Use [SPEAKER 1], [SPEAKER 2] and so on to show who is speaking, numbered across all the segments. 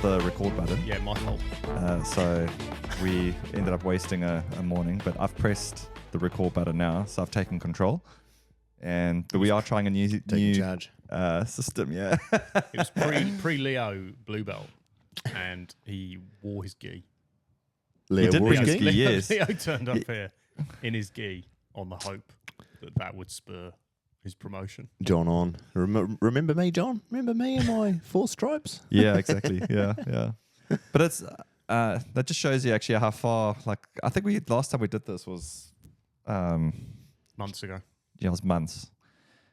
[SPEAKER 1] the record button.
[SPEAKER 2] Yeah, my fault.
[SPEAKER 1] So we ended up wasting a morning, but I've pressed the record button now, so I've taken control. But we are trying a new system, yeah.
[SPEAKER 2] It was pre-Leo Blue Belt, and he wore his gi.
[SPEAKER 1] He did bring his gi, yes.
[SPEAKER 2] Leo turned up here in his gi on the hope that would spur his promotion.
[SPEAKER 3] John on. Remember me, John? Remember me and my 4 stripes?
[SPEAKER 1] Yeah, exactly. Yeah. But it's that just shows you actually how far. Like I think last time we did this was
[SPEAKER 2] months ago.
[SPEAKER 1] Yeah, it was months.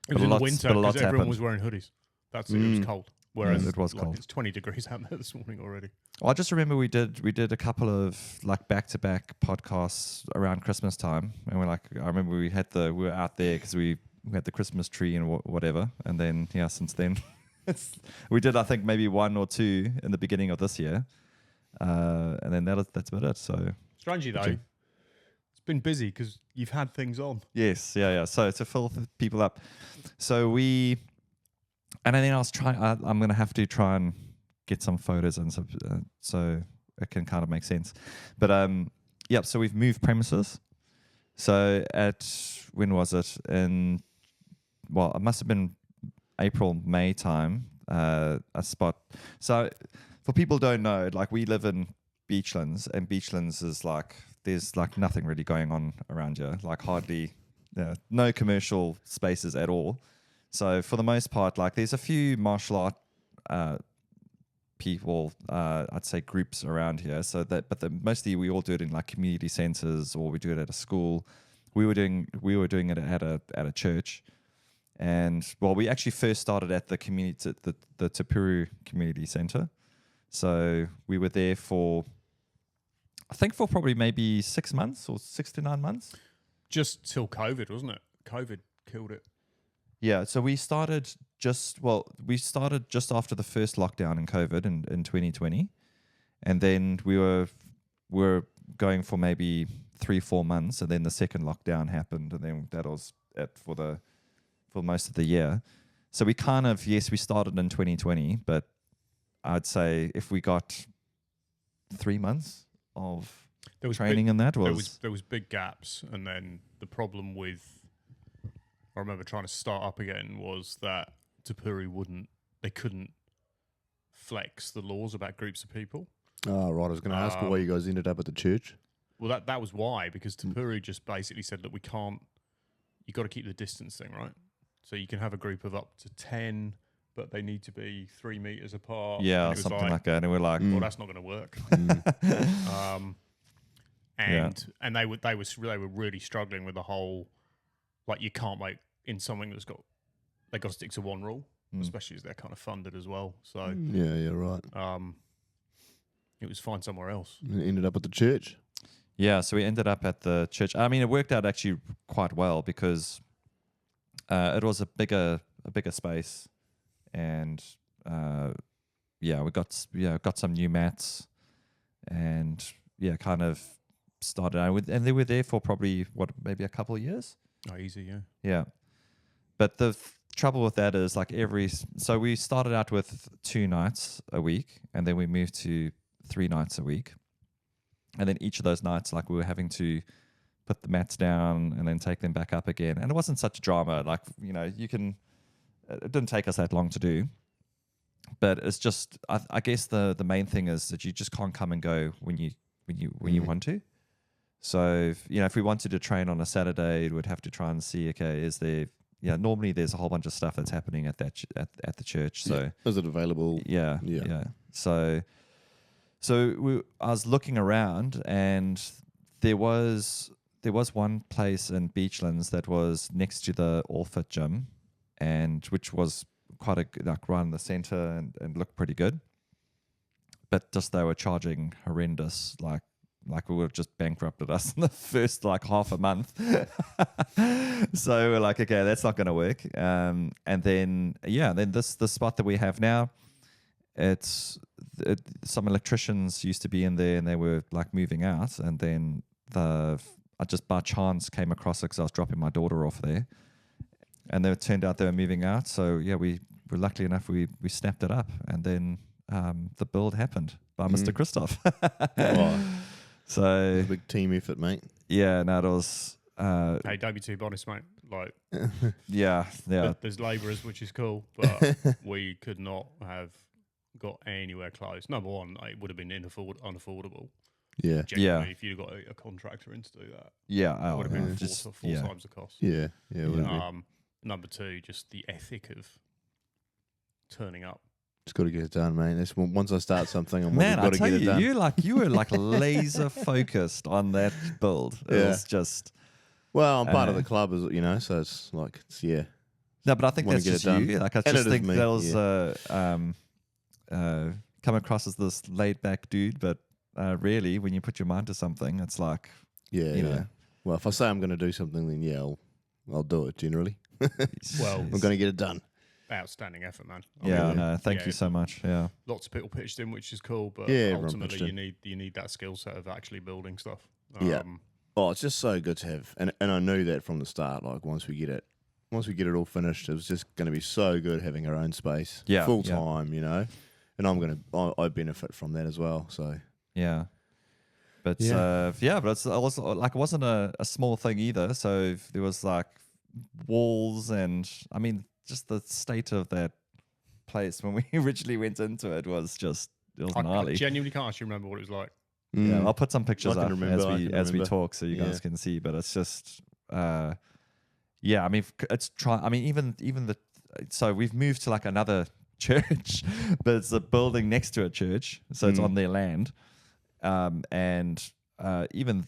[SPEAKER 2] It was in the winter because everyone was wearing hoodies. It was cold. Whereas
[SPEAKER 1] it was cold.
[SPEAKER 2] It's 20 degrees out there this morning already.
[SPEAKER 1] Well, I just remember we did a couple of like back-to-back podcasts around Christmas time, and I remember we were out there because we had the Christmas tree and whatever, and then since then we did I think maybe 1 or 2 in the beginning of this year, and then that's about it. So
[SPEAKER 2] strangely though, it's been busy because you've had things on.
[SPEAKER 1] Yes, yeah. So to fill people up, and then I was trying. I'm going to have to try and get some photos and so it can kind of make sense. But so we've moved premises. So when was it? It must have been April, May time. A spot. So for people who don't know, like we live in Beachlands, and Beachlands is like there's like nothing really going on around here. Like hardly, no commercial spaces at all. So for the most part, like there's a few martial art people, I'd say groups around here. Mostly we all do it in like community centers, or we do it at a school. We were doing it at a church, and we actually first started at the community, the Tapuru Community Center. So we were there for probably maybe 6 months or 6 to 9 months.
[SPEAKER 2] Just till COVID, wasn't it? COVID killed it.
[SPEAKER 1] Yeah, so we started just after the first lockdown in COVID in 2020, and then we were going for maybe 3-4 months, and then the second lockdown happened, and then that was it for most of the year. So we we started in 2020, but I'd say if we got 3 months of training in that
[SPEAKER 2] there was big gaps, and then the problem with. I remember trying to start up again was that Tapuru couldn't flex the laws about groups of people.
[SPEAKER 3] Oh, right. I was going to ask why you guys ended up at the church.
[SPEAKER 2] Well, that was why, because Tapuru just basically said that you got to keep the distance thing, right? So you can have a group of up to 10, but they need to be 3 meters apart.
[SPEAKER 1] Yeah, something like that. And we're like,
[SPEAKER 2] well, that's not going to work. And they were really struggling with the whole, like you can't make in something they got to stick to one rule, especially as they're kind of funded as well. So
[SPEAKER 3] yeah, right.
[SPEAKER 2] It was find somewhere else.
[SPEAKER 3] And ended up at the church.
[SPEAKER 1] Yeah, so we ended up at the church. I mean, it worked out actually quite well because it was a bigger space, and we got some new mats, and kind of started out with, and they were there for probably maybe a couple of years.
[SPEAKER 2] Oh, easy, yeah.
[SPEAKER 1] Yeah. But the trouble with that is so we started out with 2 nights a week, and then we moved to 3 nights a week. And then each of those nights, like we were having to put the mats down and then take them back up again. And it wasn't such a drama. Like, it didn't take us that long to do. But it's just, I guess the main thing is that you just can't come and go when you want to. So, if we wanted to train on a Saturday, we'd have to try and see, okay, is there, normally there's a whole bunch of stuff that's happening at that at the church. So
[SPEAKER 3] is it available?
[SPEAKER 1] Yeah. So I was looking around, and there was one place in Beachlands that was next to the All Fit gym, and which was quite right in the center and looked pretty good. But just they were charging horrendous, like we would have just bankrupted us in the first half a month. So we're like, okay, that's not going to work. And then the spot that we have now, some electricians used to be in there, and they were like moving out. And then I just by chance came across it because I was dropping my daughter off there, and it turned out they were moving out. So we were lucky enough we snapped it up, and then the build happened by Mr. Kristoff.
[SPEAKER 3] Oh,
[SPEAKER 1] So
[SPEAKER 3] big team effort, mate.
[SPEAKER 1] yeah, no, it was.
[SPEAKER 2] Hey, don't be too modest, mate. Like,
[SPEAKER 1] Yeah.
[SPEAKER 2] there's labourers, which is cool, but we could not have got anywhere close. Number one, it would have been unaffordable.
[SPEAKER 3] Yeah,
[SPEAKER 2] Genuinely, if you'd got a contractor in to do that,
[SPEAKER 1] Yeah.
[SPEAKER 2] it would have been
[SPEAKER 1] Just
[SPEAKER 2] four times the cost.
[SPEAKER 3] yeah, yeah. It would have been.
[SPEAKER 2] Number two, just the ethic of turning up.
[SPEAKER 3] Just got to get it done, mate. That's once I start something, I'm
[SPEAKER 1] Man,
[SPEAKER 3] got
[SPEAKER 1] I
[SPEAKER 3] to
[SPEAKER 1] tell
[SPEAKER 3] get it done.
[SPEAKER 1] you were like laser focused on that build. It
[SPEAKER 3] Yeah.
[SPEAKER 1] was just
[SPEAKER 3] Well, I'm part of the club, so it's like, yeah.
[SPEAKER 1] no, but I think
[SPEAKER 3] Wanna
[SPEAKER 1] that's
[SPEAKER 3] get it
[SPEAKER 1] just
[SPEAKER 3] done.
[SPEAKER 1] you. Like I
[SPEAKER 3] And
[SPEAKER 1] just
[SPEAKER 3] it is
[SPEAKER 1] think
[SPEAKER 3] me,
[SPEAKER 1] that was come across as this laid back dude, but really, when you put your mind to something, it's like
[SPEAKER 3] Yeah,
[SPEAKER 1] You
[SPEAKER 3] yeah.
[SPEAKER 1] know.
[SPEAKER 3] Well, if I say I'm going to do something, then yeah, I'll do it generally.
[SPEAKER 2] Well,
[SPEAKER 3] I'm going to get it done.
[SPEAKER 2] outstanding effort, man.
[SPEAKER 1] yeah,
[SPEAKER 3] mean,
[SPEAKER 1] no, thank
[SPEAKER 2] yeah,
[SPEAKER 1] you so much. Yeah,
[SPEAKER 2] Lots of people pitched in, which is cool, but
[SPEAKER 3] Yeah, everyone
[SPEAKER 2] ultimately
[SPEAKER 3] pitched
[SPEAKER 2] you need that skill set of actually building stuff.
[SPEAKER 3] Yeah. Oh, it's just so good to have, and I knew that from the start. Like once we get it all finished, it was just going to be so good having our own space,
[SPEAKER 1] Yeah,
[SPEAKER 3] full
[SPEAKER 1] yeah.
[SPEAKER 3] time, and I benefit from that as well. So
[SPEAKER 1] yeah. But
[SPEAKER 3] Yeah.
[SPEAKER 1] but it's also like it wasn't a small thing either. So there was like walls, and I mean, just the state of that place when we originally went into it was
[SPEAKER 2] I
[SPEAKER 1] gnarly.
[SPEAKER 2] genuinely can't actually remember what it was like.
[SPEAKER 1] Yeah, I'll put some pictures
[SPEAKER 3] I
[SPEAKER 1] up
[SPEAKER 3] can remember, I can
[SPEAKER 1] as we
[SPEAKER 3] remember.
[SPEAKER 1] talk, so you guys
[SPEAKER 3] Yeah.
[SPEAKER 1] can see. But it's just, yeah. I mean, it's I mean, even the so we've moved to like another church, but it's a building next to a church, so it's on their land, and even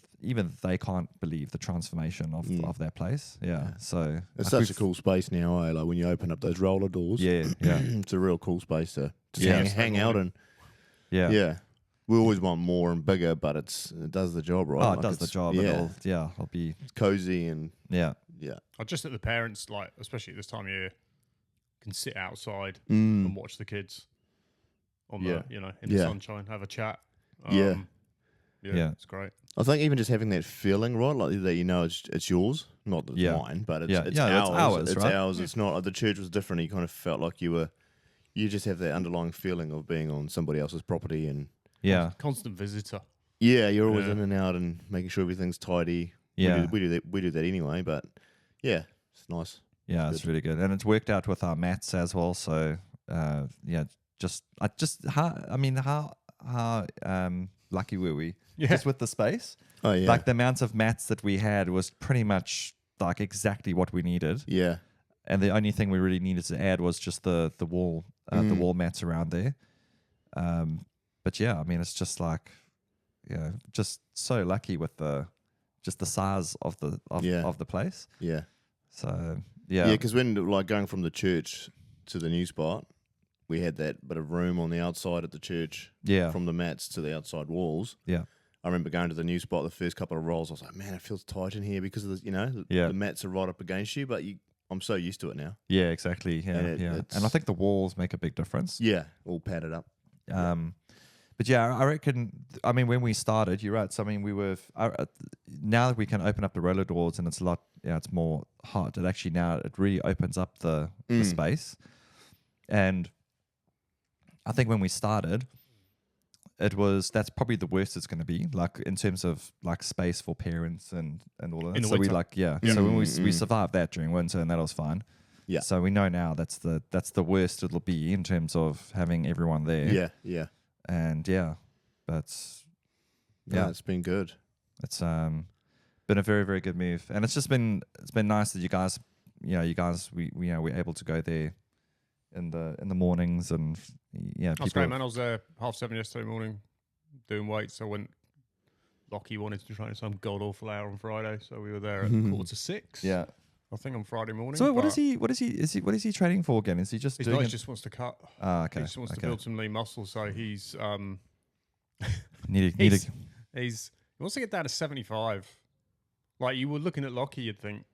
[SPEAKER 1] they can't believe the transformation of that place. Yeah, so
[SPEAKER 3] It's
[SPEAKER 1] like
[SPEAKER 3] such a cool space now, eh? Like when you open up those roller doors.
[SPEAKER 1] Yeah, yeah,
[SPEAKER 3] It's a real cool space to just
[SPEAKER 1] Yeah.
[SPEAKER 3] hang out in.
[SPEAKER 1] yeah.
[SPEAKER 3] Yeah. We always want more and bigger, but it does the job, right?
[SPEAKER 1] Oh,
[SPEAKER 3] Like
[SPEAKER 1] it does the
[SPEAKER 3] it's-
[SPEAKER 1] job.
[SPEAKER 3] Yeah.
[SPEAKER 1] It'll be
[SPEAKER 3] It's cozy and
[SPEAKER 1] yeah.
[SPEAKER 3] yeah.
[SPEAKER 2] I just that the parents, like, especially at this time of year, can sit outside
[SPEAKER 3] Mm.
[SPEAKER 2] and watch the kids on
[SPEAKER 3] Yeah.
[SPEAKER 2] in the
[SPEAKER 3] Yeah.
[SPEAKER 2] sunshine, have a chat.
[SPEAKER 3] Yeah.
[SPEAKER 1] Yeah.
[SPEAKER 2] It's great.
[SPEAKER 3] I think even just having that feeling, right, like that it's yours, not that it's
[SPEAKER 1] Yeah.
[SPEAKER 3] mine, but it's
[SPEAKER 1] Yeah.
[SPEAKER 3] it's
[SPEAKER 1] Yeah,
[SPEAKER 3] ours.
[SPEAKER 1] it's ours,
[SPEAKER 3] It's
[SPEAKER 1] right?
[SPEAKER 3] ours. It's not like the church was different. You kind of felt like you just have that underlying feeling of being on somebody else's property, and
[SPEAKER 1] Yeah,
[SPEAKER 2] Constant visitor.
[SPEAKER 3] yeah, you're always
[SPEAKER 2] Yeah.
[SPEAKER 3] in and out and making sure everything's tidy.
[SPEAKER 1] Yeah.
[SPEAKER 3] we do that anyway, but yeah, it's nice.
[SPEAKER 1] yeah, it's really good, and it's worked out with our mats as well. So, yeah, how lucky were we?
[SPEAKER 2] Yeah.
[SPEAKER 1] Just with the space,
[SPEAKER 3] Oh yeah,
[SPEAKER 1] like the amount of mats that we had was pretty much like exactly what we needed,
[SPEAKER 3] yeah,
[SPEAKER 1] and the only thing we really needed to add was just the wall mats around there. But yeah, I mean, it's just like, just so lucky with the size of the
[SPEAKER 3] Yeah.
[SPEAKER 1] of the place.
[SPEAKER 3] yeah.
[SPEAKER 1] So
[SPEAKER 3] Yeah,
[SPEAKER 1] yeah,
[SPEAKER 3] because when like going from the church to the new spot, we had that bit of room on the outside at the church
[SPEAKER 1] yeah,
[SPEAKER 3] from the mats to the outside walls.
[SPEAKER 1] yeah,
[SPEAKER 3] I remember going to the new spot the first couple of rolls. I was like, man, it feels tight in here because of the
[SPEAKER 1] Yeah.
[SPEAKER 3] the mats are right up against you. But I'm so used to it now.
[SPEAKER 1] yeah, exactly. Yeah,
[SPEAKER 3] And
[SPEAKER 1] yeah.
[SPEAKER 3] it's-
[SPEAKER 1] And I think the walls make a big difference.
[SPEAKER 3] Yeah, all padded up.
[SPEAKER 1] But yeah, I reckon. I mean, when we started, you're right. So I mean, we were now that we can open up the roller doors and it's a lot. Yeah, it's more hot. It actually now it really opens up the space, and I think when we started, that's probably the worst it's going to be. Like in terms of like space for parents and all of that.
[SPEAKER 2] In the
[SPEAKER 1] So we
[SPEAKER 2] winter.
[SPEAKER 1] So when we survived that during winter, and that was fine.
[SPEAKER 3] Yeah.
[SPEAKER 1] So we know now that's the worst it'll be in terms of having everyone there.
[SPEAKER 3] Yeah, yeah.
[SPEAKER 1] And yeah, but
[SPEAKER 3] Yeah,
[SPEAKER 1] Yeah.
[SPEAKER 3] it's been good.
[SPEAKER 1] it's been a very, very good move, and it's been nice that you guys we're able to go there in the mornings, and
[SPEAKER 2] That's
[SPEAKER 1] people
[SPEAKER 2] great, man. I was there 7:30 yesterday morning doing weights. I went. Lockie wanted to train some god awful hour on Friday, so we were there at 5:45.
[SPEAKER 1] yeah.
[SPEAKER 2] I think on Friday morning.
[SPEAKER 1] So what
[SPEAKER 2] but
[SPEAKER 1] is he training for again? Is he just
[SPEAKER 2] He's
[SPEAKER 1] doing
[SPEAKER 2] not. He
[SPEAKER 1] it?
[SPEAKER 2] just wants to cut.
[SPEAKER 1] Ah, okay.
[SPEAKER 2] He just wants to
[SPEAKER 1] okay.
[SPEAKER 2] build some lean muscle. So he's
[SPEAKER 1] Need
[SPEAKER 2] he's,
[SPEAKER 1] a,
[SPEAKER 2] he wants to get down to 75. Like you were looking at Lockie, you'd think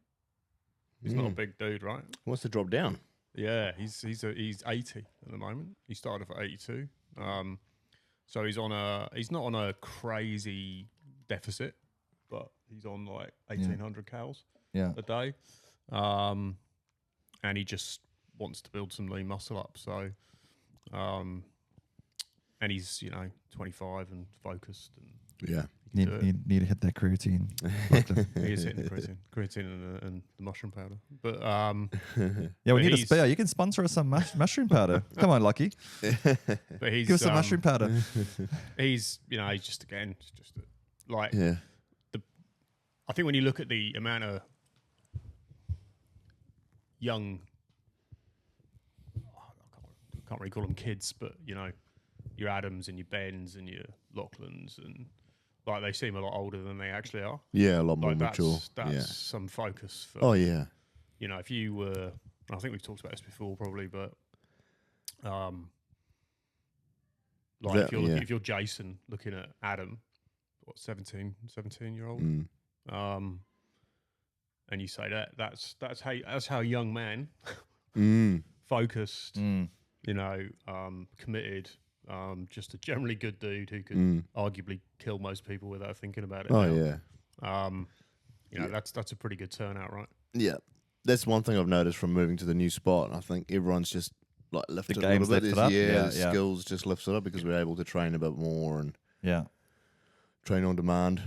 [SPEAKER 2] he's not a big dude, right?
[SPEAKER 3] Wants to drop down.
[SPEAKER 2] Yeah, he's 80 at the moment. He started off at 82. So he's not on a crazy deficit, but he's on like 1,800 calories
[SPEAKER 1] yeah.
[SPEAKER 2] a day. And he just wants to build some lean muscle up. So and he's 25 and focused, and
[SPEAKER 3] Yeah.
[SPEAKER 2] he can do it.
[SPEAKER 1] Need to hit that creatine.
[SPEAKER 2] He is hitting the creatine and the mushroom powder. But
[SPEAKER 1] Yeah, we
[SPEAKER 2] But
[SPEAKER 1] need a
[SPEAKER 2] he's-
[SPEAKER 1] spare. You can sponsor us some mushroom powder. Come on, Lucky.
[SPEAKER 2] but he's
[SPEAKER 1] Give us some mushroom powder.
[SPEAKER 2] he's he's just like
[SPEAKER 3] Yeah.
[SPEAKER 2] I think when you look at the amount of young, I can't really call them kids, but your Adams and your Bens and your Lachlan's, and like they seem a lot older than they actually are.
[SPEAKER 3] Yeah, a lot more
[SPEAKER 2] Like
[SPEAKER 3] mature.
[SPEAKER 2] that's
[SPEAKER 3] Yeah.
[SPEAKER 2] some focus for.
[SPEAKER 3] Oh yeah.
[SPEAKER 2] If you were, I think we've talked about this before probably, but like
[SPEAKER 3] That-
[SPEAKER 2] if you're
[SPEAKER 3] yeah.
[SPEAKER 2] if you're Jason looking at Adam, what 17-year-old,
[SPEAKER 3] Mm.
[SPEAKER 2] and you say that's how a young man
[SPEAKER 3] Mm.
[SPEAKER 2] focused,
[SPEAKER 1] Mm.
[SPEAKER 2] committed, just a generally good dude who could
[SPEAKER 3] Mm.
[SPEAKER 2] arguably kill most people without thinking about it.
[SPEAKER 3] Oh
[SPEAKER 2] now.
[SPEAKER 3] yeah. Yeah.
[SPEAKER 2] That's a pretty good turnout, right?
[SPEAKER 3] Yeah. That's one thing I've noticed from moving to the new spot. I think everyone's just like lifted a
[SPEAKER 1] game's
[SPEAKER 3] little bit.
[SPEAKER 1] lifted up.
[SPEAKER 3] Yeah,
[SPEAKER 1] Yeah,
[SPEAKER 3] the
[SPEAKER 1] yeah.
[SPEAKER 3] skills just lifts it up because we're able to train a bit more and
[SPEAKER 1] Yeah.
[SPEAKER 3] train on demand.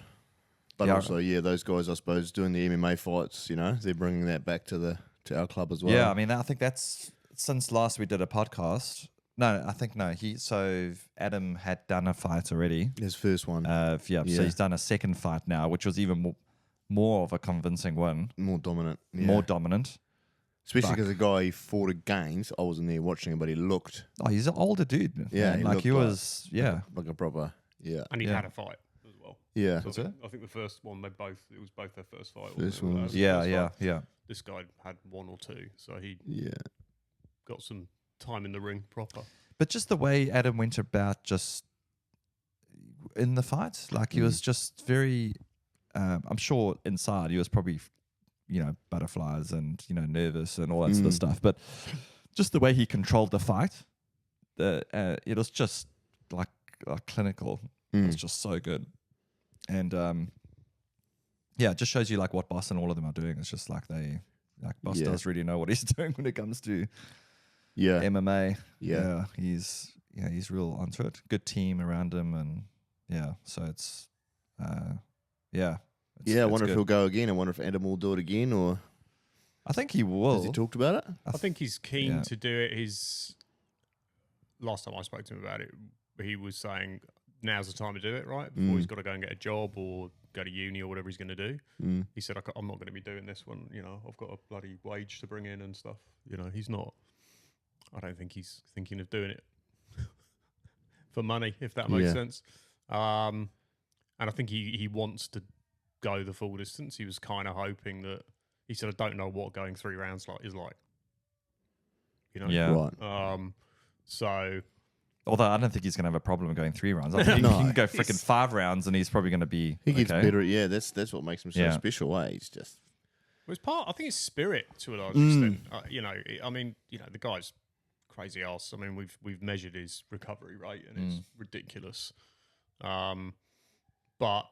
[SPEAKER 3] But
[SPEAKER 1] Yeah.
[SPEAKER 3] also, those guys, I suppose, doing the MMA fights, they're bringing that back to our club as well.
[SPEAKER 1] Yeah, I mean, I think that's since last we did a podcast. No, I think no. So Adam had done a fight already.
[SPEAKER 3] His first one,
[SPEAKER 1] So he's done a second fight now, which was even more of a convincing one,
[SPEAKER 3] more dominant. Yeah.
[SPEAKER 1] more dominant.
[SPEAKER 3] Especially
[SPEAKER 1] Fuck.
[SPEAKER 3] because the guy he fought against, I wasn't there watching him, but he looked
[SPEAKER 1] Oh, he's an older dude.
[SPEAKER 3] Yeah,
[SPEAKER 1] man.
[SPEAKER 3] he
[SPEAKER 1] like
[SPEAKER 3] looked
[SPEAKER 1] he
[SPEAKER 3] like-
[SPEAKER 1] was. Yeah,
[SPEAKER 3] like a proper,
[SPEAKER 2] And he'd
[SPEAKER 1] Yeah.
[SPEAKER 2] had a fight as well.
[SPEAKER 3] yeah.
[SPEAKER 2] So
[SPEAKER 1] That's
[SPEAKER 2] I think the first one, it was both their first fight.
[SPEAKER 3] First
[SPEAKER 2] wasn't it?
[SPEAKER 3] ones.
[SPEAKER 1] yeah,
[SPEAKER 2] First
[SPEAKER 1] yeah,
[SPEAKER 2] fight.
[SPEAKER 1] yeah.
[SPEAKER 2] This guy had one or two, so he
[SPEAKER 3] Yeah.
[SPEAKER 2] got some time in the ring proper.
[SPEAKER 1] But just the way Adam went about just in the fight, like he was just very. I'm sure inside he was probably, butterflies and nervous and all that sort of stuff. But just the way he controlled the fight, it was just like clinical. It was just so good, and it just shows you like what Boss and all of them are doing. It's just like Boss
[SPEAKER 3] Yeah.
[SPEAKER 1] does really know what he's doing when it comes to
[SPEAKER 3] Yeah.
[SPEAKER 1] MMA.
[SPEAKER 3] Yeah.
[SPEAKER 1] He's real onto it. Good team around him, and so it's
[SPEAKER 3] Yeah, I
[SPEAKER 1] it's
[SPEAKER 3] wonder if
[SPEAKER 1] good.
[SPEAKER 3] he'll go again. I wonder if Adam will do it again, or
[SPEAKER 1] I think he will.
[SPEAKER 3] has he talked about it?
[SPEAKER 2] I think he's keen
[SPEAKER 1] yeah.
[SPEAKER 2] to do it. His last time I spoke to him about it, he was saying now's the time to do it, right? Before he's got to go and get a job or go to uni or whatever he's going to do. He said, I'm not going to be doing this one. I've got a bloody wage to bring in and stuff. He's not. I don't think he's thinking of doing it for money, if that makes
[SPEAKER 3] Yeah.
[SPEAKER 2] sense. And I think he wants to go the full distance. He was kind of hoping that. He said, I don't know what going 3 rounds is like.
[SPEAKER 1] Yeah.
[SPEAKER 3] Right.
[SPEAKER 2] So
[SPEAKER 1] Although I don't think he's going to have a problem going 3 rounds. I think he
[SPEAKER 3] No.
[SPEAKER 1] can go freaking 5 rounds, and he's probably going to be.
[SPEAKER 3] He gets
[SPEAKER 1] okay.
[SPEAKER 3] better. Yeah, that's what makes him so
[SPEAKER 1] Yeah.
[SPEAKER 3] special. He's just
[SPEAKER 2] it was I think it's spirit to a large extent. The guy's crazy ass. I mean, we've measured his recovery rate, and it's ridiculous. But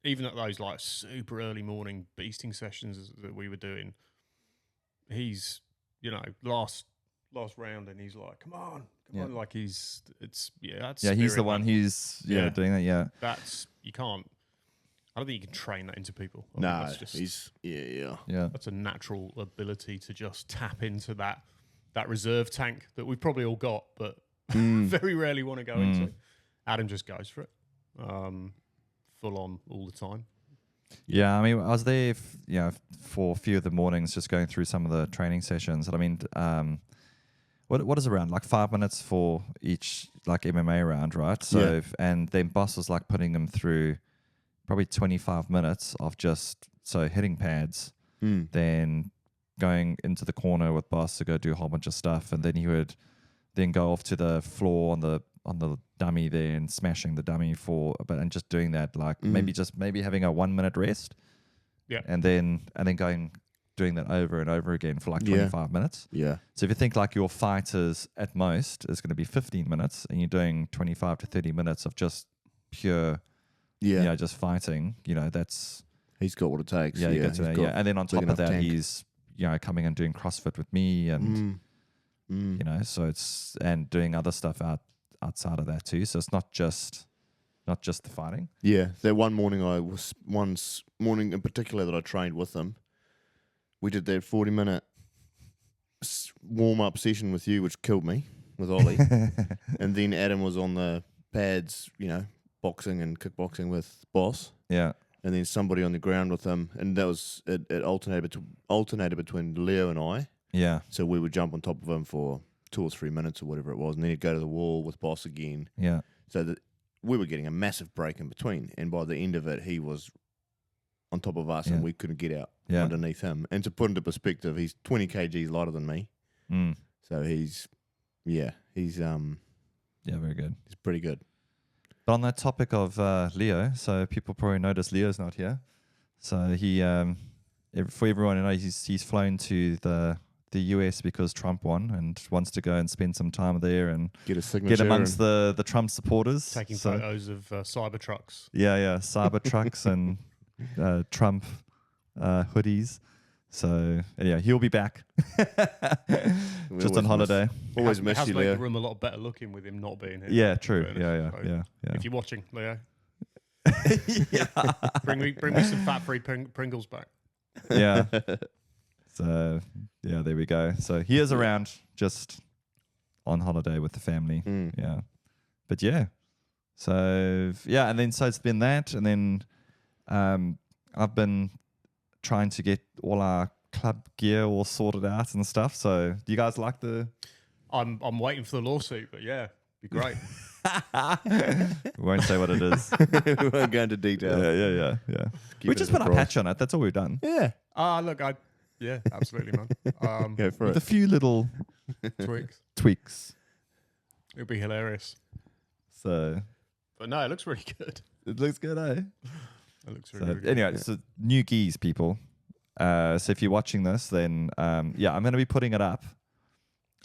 [SPEAKER 2] even at those like super early morning beasting sessions that we were doing, he's last round, and he's like, come on, like that's
[SPEAKER 1] He's
[SPEAKER 2] spirit,
[SPEAKER 1] the one
[SPEAKER 2] man.
[SPEAKER 1] who's
[SPEAKER 2] Yeah.
[SPEAKER 1] doing that. Yeah.
[SPEAKER 2] That's you can't. I don't think you can train that into people. I think
[SPEAKER 3] no.
[SPEAKER 2] that's just,
[SPEAKER 3] He's yeah.
[SPEAKER 1] Yeah.
[SPEAKER 2] that's a natural ability to just tap into that reserve tank that we've probably all got, but very rarely want to go into. Adam just goes for it, full on all the time.
[SPEAKER 1] Yeah, I mean, I was there, for a few of the mornings, just going through some of the training sessions. And I mean, what is around like 5 minutes for each like MMA round, right? So, and then Boss was like putting them through probably 25 minutes of just hitting pads, then going into the corner with Boss to go do a whole bunch of stuff, and then he would then go off to the floor on the dummy there and smashing the dummy for a bit, and just doing that like maybe having a 1 minute rest, and then doing that over and over again for like 25 minutes.
[SPEAKER 3] Yeah.
[SPEAKER 1] So if you think like your fight is at most is going to be 15 minutes, and you're doing 25 to 30 minutes of just pure, just fighting, that's
[SPEAKER 3] He's got what it takes.
[SPEAKER 1] you get to that, and then on top of
[SPEAKER 3] enough
[SPEAKER 1] that,
[SPEAKER 3] tank.
[SPEAKER 1] he's coming and doing CrossFit with me, and so it's and doing other stuff outside of that too. So it's not just the fighting.
[SPEAKER 3] Yeah, that one morning morning in particular that I trained with them, we did that 40-minute warm up session with you, which killed me with Ollie, and then Adam was on the pads, boxing and kickboxing with Boss,
[SPEAKER 1] Yeah.
[SPEAKER 3] and then somebody on the ground with him, and that was it. Alternated between Leo and I,
[SPEAKER 1] Yeah.
[SPEAKER 3] so we would jump on top of him for 2 or 3 minutes or whatever it was, and then he'd go to the wall with Boss again.
[SPEAKER 1] Yeah.
[SPEAKER 3] So that we were getting a massive break in between, and by the end of it, he was on top of us,
[SPEAKER 1] Yeah.
[SPEAKER 3] and we couldn't get out
[SPEAKER 1] Yeah.
[SPEAKER 3] underneath him. And to put into perspective, he's 20 kgs lighter than me,
[SPEAKER 1] Mm.
[SPEAKER 3] so he's
[SPEAKER 1] Yeah, very good.
[SPEAKER 3] he's pretty good.
[SPEAKER 1] But on that topic of Leo, so people probably notice Leo's not here. So he, for everyone to know, he's flown to the US because Trump won and wants to go and spend some time there and
[SPEAKER 3] Get a signature.
[SPEAKER 1] get amongst the Trump supporters.
[SPEAKER 2] Taking
[SPEAKER 1] So-
[SPEAKER 2] photos of Cybertrucks.
[SPEAKER 1] Yeah, cyber trucks and Trump hoodies. So yeah, he'll be back.
[SPEAKER 3] We
[SPEAKER 1] Just
[SPEAKER 3] always
[SPEAKER 1] on holiday.
[SPEAKER 3] Always
[SPEAKER 2] It
[SPEAKER 3] miss
[SPEAKER 2] has
[SPEAKER 3] you,
[SPEAKER 2] made the
[SPEAKER 3] Leo.
[SPEAKER 2] room a lot better looking with him not being here.
[SPEAKER 1] Yeah, true.
[SPEAKER 2] Fairness.
[SPEAKER 1] Yeah,
[SPEAKER 2] So
[SPEAKER 1] yeah.
[SPEAKER 2] If you're watching, Leo,
[SPEAKER 1] Yeah.
[SPEAKER 2] bring me some fat-free Pringles back.
[SPEAKER 1] Yeah. So yeah, there we go. So he is around, just on holiday with the family.
[SPEAKER 3] Mm.
[SPEAKER 1] Yeah. But yeah. So yeah, and then so it's been that, and then I've been trying to get all our club gear all sorted out and stuff. So do you guys like the
[SPEAKER 2] I'm waiting for the lawsuit, but yeah, be great.
[SPEAKER 1] we won't say what it is.
[SPEAKER 3] We won't go into detail.
[SPEAKER 1] Yeah.
[SPEAKER 3] Keep
[SPEAKER 1] We
[SPEAKER 3] it
[SPEAKER 1] just
[SPEAKER 3] as a
[SPEAKER 1] put a
[SPEAKER 3] surprise.
[SPEAKER 1] patch on it. That's all we've done.
[SPEAKER 3] Yeah,
[SPEAKER 2] Look, yeah, absolutely, man.
[SPEAKER 3] go for
[SPEAKER 1] With a
[SPEAKER 3] it.
[SPEAKER 1] few little
[SPEAKER 2] Twigs.
[SPEAKER 1] tweaks.
[SPEAKER 2] It'll be hilarious.
[SPEAKER 1] So
[SPEAKER 2] But no, it looks really good.
[SPEAKER 1] it looks good, eh?
[SPEAKER 2] It looks
[SPEAKER 1] So
[SPEAKER 2] really good.
[SPEAKER 1] anyway, so new geese, people. So if you're watching this, then yeah, I'm going to be putting it up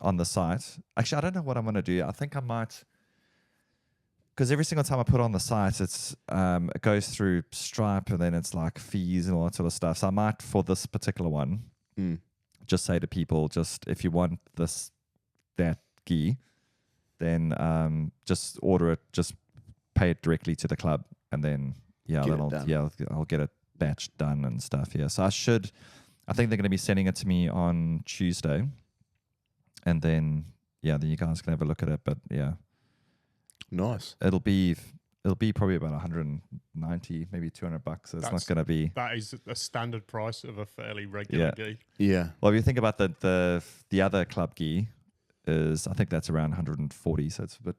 [SPEAKER 1] on the site. Actually, I don't know what I'm going to do. I think I might, because every single time I put it on the site, it's it goes through Stripe and then it's like fees and all that sort of stuff. So I might, for this particular one,
[SPEAKER 3] Mm.
[SPEAKER 1] just say to people, just if you want that gi, then just order it, just pay it directly to the club, and then yeah,
[SPEAKER 3] Get it
[SPEAKER 1] then
[SPEAKER 3] done.
[SPEAKER 1] I'll get it batch done and stuff. Yeah, so I think they're going to be sending it to me on Tuesday, and then then you guys can have a look at it. But yeah,
[SPEAKER 3] Nice.
[SPEAKER 1] it'll be probably about 190, maybe $200. So it's not going to be.
[SPEAKER 2] That is a standard price of a fairly regular
[SPEAKER 1] Yeah.
[SPEAKER 2] gi.
[SPEAKER 3] Yeah.
[SPEAKER 1] Well, if you think about the other club gi, is I think that's around 140, so it's a bit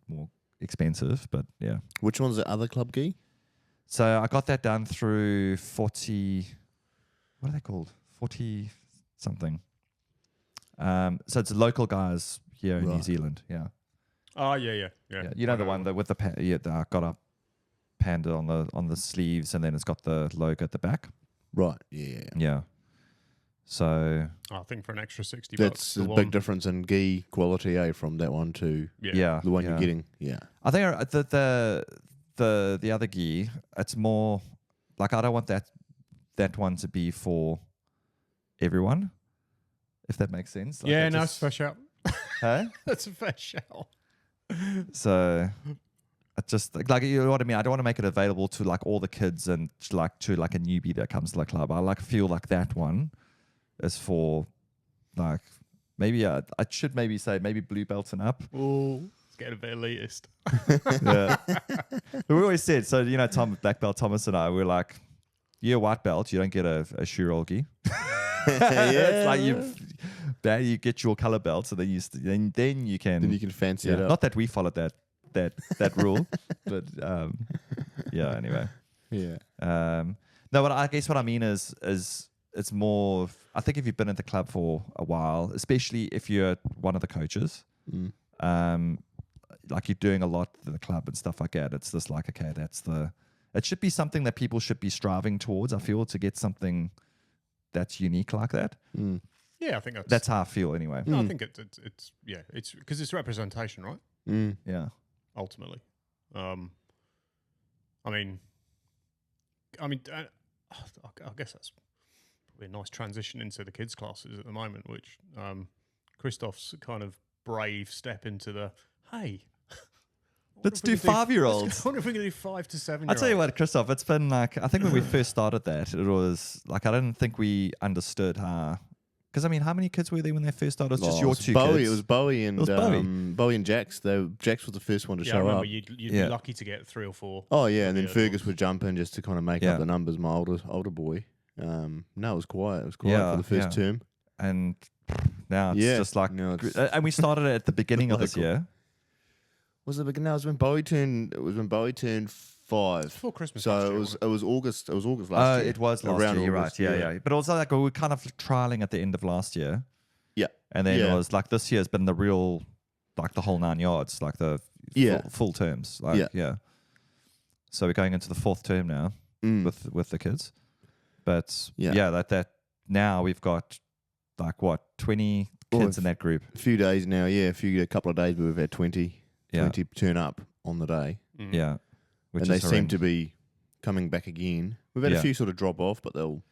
[SPEAKER 1] more expensive. But yeah,
[SPEAKER 3] Which one's the other club gi?
[SPEAKER 1] so I got that done through 40. What are they called? 40 something. So it's local guys here in New
[SPEAKER 3] Right.
[SPEAKER 1] Zealand. Yeah.
[SPEAKER 2] Oh, yeah.
[SPEAKER 1] Yeah, you know the one that with the that got a panda on the sleeves, and then it's got the logo at the back.
[SPEAKER 3] Right. Yeah.
[SPEAKER 1] Yeah. So
[SPEAKER 2] I think for an extra $60
[SPEAKER 3] That's
[SPEAKER 2] the
[SPEAKER 3] a
[SPEAKER 2] one-
[SPEAKER 3] big difference in gi quality, from that one to
[SPEAKER 1] yeah,
[SPEAKER 3] the one
[SPEAKER 1] yeah.
[SPEAKER 3] you're getting. Yeah.
[SPEAKER 1] I think the other gi, it's more like I don't want that one to be for everyone, if that makes sense. Like,
[SPEAKER 2] Yeah,
[SPEAKER 1] I
[SPEAKER 2] no,
[SPEAKER 1] just-
[SPEAKER 2] it's a fair shout.
[SPEAKER 1] Huh?
[SPEAKER 2] That's a fair shout.
[SPEAKER 1] So it's just like you know what I mean. I don't want to make it available to like all the kids and to a newbie that comes to the club. I feel like that one is for like maybe I should maybe say maybe blue belts and up.
[SPEAKER 2] Oh, it's getting a bit elitist.
[SPEAKER 1] Yeah. But we always said so. You know, Black Belt Thomas and I were like, you're a white belt, you don't get a shoe roll gi. It's like you get your color belt, so then you can.
[SPEAKER 3] Then you can fancy it up.
[SPEAKER 1] Not that we followed that rule, but yeah. Anyway,
[SPEAKER 3] Yeah.
[SPEAKER 1] no, but I guess what I mean is it's more. I think if you've been at the club for a while, especially if you're one of the coaches,
[SPEAKER 3] Mm.
[SPEAKER 1] like you're doing a lot in the club and stuff like that. It's just like okay, it should be something that people should be striving towards. I feel to get something that's unique like that.
[SPEAKER 3] Mm.
[SPEAKER 2] Yeah, I think
[SPEAKER 1] That's how I feel anyway.
[SPEAKER 2] No, I think it's because it's representation, right?
[SPEAKER 3] Mm.
[SPEAKER 1] Yeah.
[SPEAKER 2] Ultimately, I mean, I guess that's probably a nice transition into the kids' classes at the moment, which Kristoff's kind of brave step into the hey,
[SPEAKER 1] Let's do 5-year-olds.
[SPEAKER 2] I wonder if we can do 5 to 7.
[SPEAKER 1] I'll tell you what, Kristoff, it's been like, I think when we first started that, it was like, I didn't think we understood how, because I mean, how many kids were there when they first started? It was just your two
[SPEAKER 3] Bowie,
[SPEAKER 1] kids.
[SPEAKER 3] It was Bowie and Bowie and Jax. Jax was the first one to
[SPEAKER 2] I
[SPEAKER 3] show
[SPEAKER 2] remember
[SPEAKER 3] up.
[SPEAKER 2] you'd be lucky to get 3 or 4.
[SPEAKER 3] Oh yeah, and then
[SPEAKER 2] Yeah,
[SPEAKER 3] Fergus would jump in just to kind of make up the numbers. My older boy. No, it was quiet. It was quiet for the first term.
[SPEAKER 1] And now it's just like, and we started it at the beginning of this year.
[SPEAKER 3] Was it beginning? No, it was when Bowie turned. It was when Bowie turned 5.
[SPEAKER 2] Before Christmas.
[SPEAKER 3] So it was August. It was August last year.
[SPEAKER 1] It was last year. You're right. Yeah. But also like we were kind of trialing at the end of last year.
[SPEAKER 3] Yeah.
[SPEAKER 1] And then it was like this year's been the real, like the whole 9 yards, like the full terms. Like, So we're going into the 4th term now with the kids. But that now we've got like what, 20 kids in that group.
[SPEAKER 3] A few days now, a couple of days we've had 20 turn up on the day.
[SPEAKER 1] Yeah.
[SPEAKER 3] And they seem to be coming back again. We've had a few sort of drop off, but they'll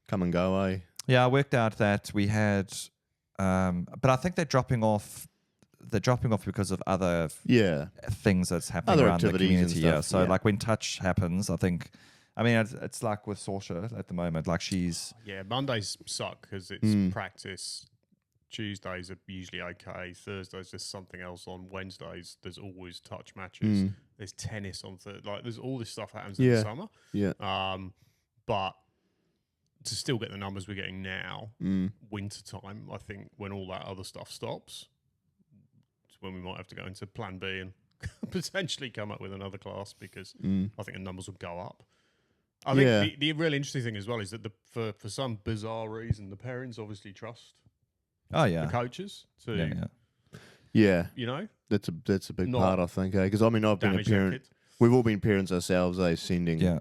[SPEAKER 3] come and go, eh?
[SPEAKER 1] Yeah, I worked out that we had, but I think they're dropping off. They're dropping off because of other things that's happening
[SPEAKER 3] other
[SPEAKER 1] around the
[SPEAKER 3] activities
[SPEAKER 1] community.
[SPEAKER 3] and stuff,
[SPEAKER 1] So like when touch happens, I think. I mean, it's like with Saoirse at the moment. Like she's
[SPEAKER 2] Mondays suck because it's practice. Tuesdays are usually okay. Thursdays there's something else on. Wednesdays there's always touch matches. There's tennis on Thursday. Like there's all this stuff happens in the summer.
[SPEAKER 3] Yeah.
[SPEAKER 2] But to still get the numbers we're getting now, winter time, I think when all that other stuff stops, it's when we might have to go into Plan B and potentially come up with another class because I think the numbers will go up. I think the really interesting thing as well is that for some bizarre reason, the parents obviously trust. The coaches to you know,
[SPEAKER 3] that's a big part, I think, because I mean I've been a parent. We've all been parents ourselves, sending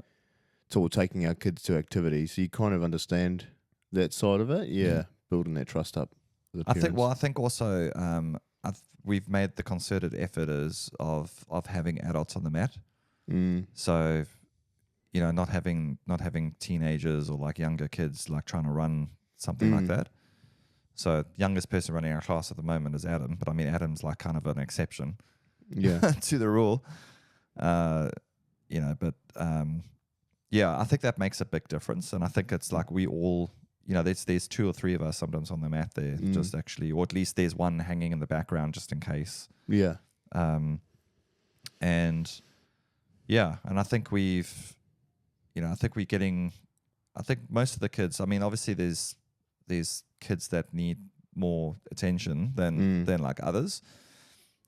[SPEAKER 3] or taking our kids to activities. So you kind of understand that side of it, building that trust up. With the parents.
[SPEAKER 1] I think also we've made the concerted effort of having adults on the mat. So you know, not having teenagers or like younger kids like trying to run something like that. So youngest person running our class at the moment is Adam, but I mean Adam's like kind of an exception, to the rule, you know. But I think that makes a big difference, and I think it's like we all, you know, there's 2 or 3 of us sometimes on the mat there, just actually, or at least there's one hanging in the background just in case. And I think we've, you know, I think most of the kids. I mean, obviously there's kids that need more attention than like others,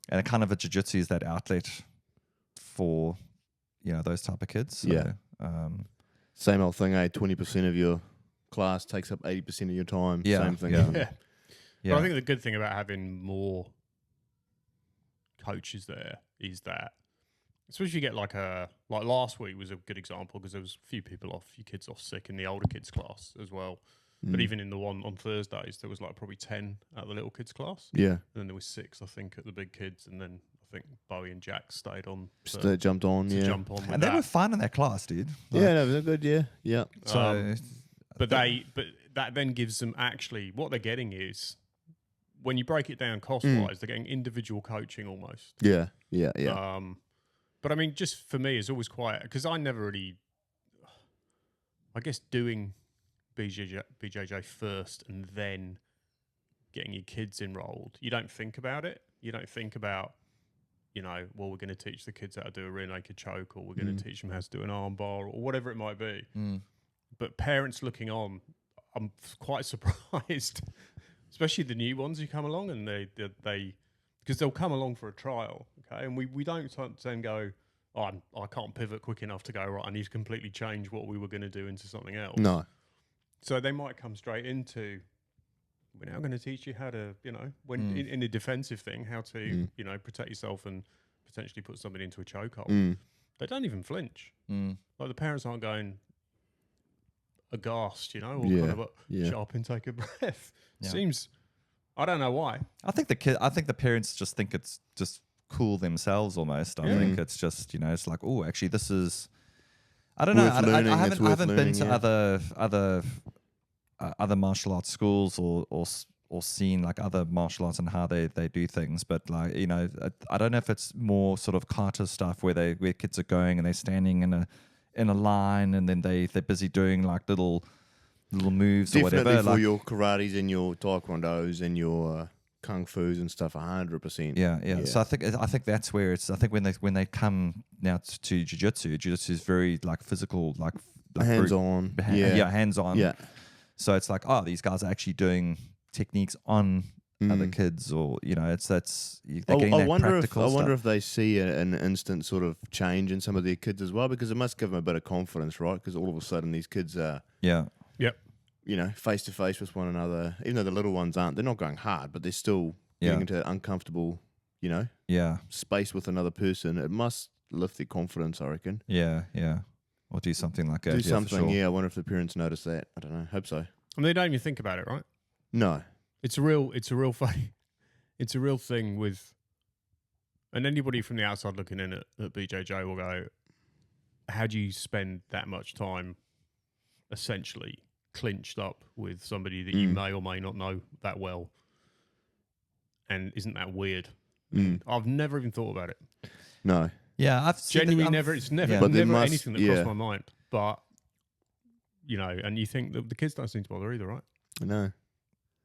[SPEAKER 1] and kind of a jiu-jitsu is that outlet for, you know, those type of kids. So,
[SPEAKER 3] same old thing, 20% of your class takes up 80% of your time. Same thing.
[SPEAKER 2] But I think the good thing about having more coaches there is that, especially if you get like last week was a good example because there was a few kids off sick in the older kids class as well. But even in the one on Thursdays, there was like probably 10 at the little kids class. Yeah. And then there was 6, I think, at the big kids. And then I think Bowie and Jack stayed on.
[SPEAKER 3] Jumped on,
[SPEAKER 2] jump on
[SPEAKER 1] and they were fun in that class, dude.
[SPEAKER 3] Like, they're good, yeah.
[SPEAKER 2] So, but that then gives them actually, what they're getting is, when you break it down cost-wise, they're getting individual coaching almost.
[SPEAKER 3] Yeah.
[SPEAKER 2] But I mean, just for me, it's always quiet because I never really, I guess, doing BJJ first and then getting your kids enrolled. You don't think about it. You don't think about, you know, well, we're going to teach the kids how to do a rear naked choke, or we're going to teach them how to do an arm bar, or whatever it might be. But parents looking on, I'm quite surprised, especially the new ones who come along, and they because they'll come along for a trial, okay, and we don't then go, I can't pivot quick enough to go, right, I need to completely change what we were going to do into something else.
[SPEAKER 3] No.
[SPEAKER 2] So they might come straight into, we're now going to teach you how to, you know, when in a defensive thing, how to, you know, protect yourself and potentially put somebody into a chokehold. They don't even flinch. Like the parents aren't going aghast, you know, or kind of a sharp intake of breath. Seems, I don't know why.
[SPEAKER 1] I think the parents just think it's just cool themselves almost. I think it's just, you know, it's like, oh, actually this is, I don't know. I haven't been to other martial arts schools or or seen like other martial arts and how they do things, but like, you know, I don't know if it's more sort of kata stuff where kids are going and they're standing in a line, and then they're busy doing like little moves
[SPEAKER 3] Definitely
[SPEAKER 1] or whatever.
[SPEAKER 3] for
[SPEAKER 1] Like,
[SPEAKER 3] your karates and your taekwondos and your kung fu's and stuff, 100%.
[SPEAKER 1] yeah. So I think that's where it's. I think when they come now to jiu-jitsu is very like physical, like
[SPEAKER 3] Hands on.
[SPEAKER 1] hands on.
[SPEAKER 3] Yeah.
[SPEAKER 1] So it's like, oh, these guys are actually doing techniques on other kids, or you know, they're getting that practical
[SPEAKER 3] I
[SPEAKER 1] stuff.
[SPEAKER 3] wonder if they see an instant sort of change in some of their kids as well, because it must give them a bit of confidence, right? Because all of a sudden these kids are,
[SPEAKER 2] Yep.
[SPEAKER 3] you know, face to face with one another. Even though the little ones aren't, they're not going hard, but they're still getting into uncomfortable, you know, space with another person. It must lift their confidence, I reckon.
[SPEAKER 1] Yeah. Or do something like that.
[SPEAKER 3] Do
[SPEAKER 1] for
[SPEAKER 3] something,
[SPEAKER 1] sure.
[SPEAKER 3] I wonder if the parents notice that. I don't know. Hope so.
[SPEAKER 2] I mean, they don't even think about it, right?
[SPEAKER 3] No.
[SPEAKER 2] It's a real thing with, and anybody from the outside looking in at BJJ will go, how do you spend that much time essentially clinched up with somebody that you may or may not know that well? And isn't that weird? I've never even thought about it.
[SPEAKER 3] No.
[SPEAKER 1] Yeah, I've
[SPEAKER 2] Genuinely never. It's never,
[SPEAKER 3] But there
[SPEAKER 2] never
[SPEAKER 3] must-
[SPEAKER 2] anything that crossed my mind. But you know, and you think that the kids don't seem to bother either, right?
[SPEAKER 3] No.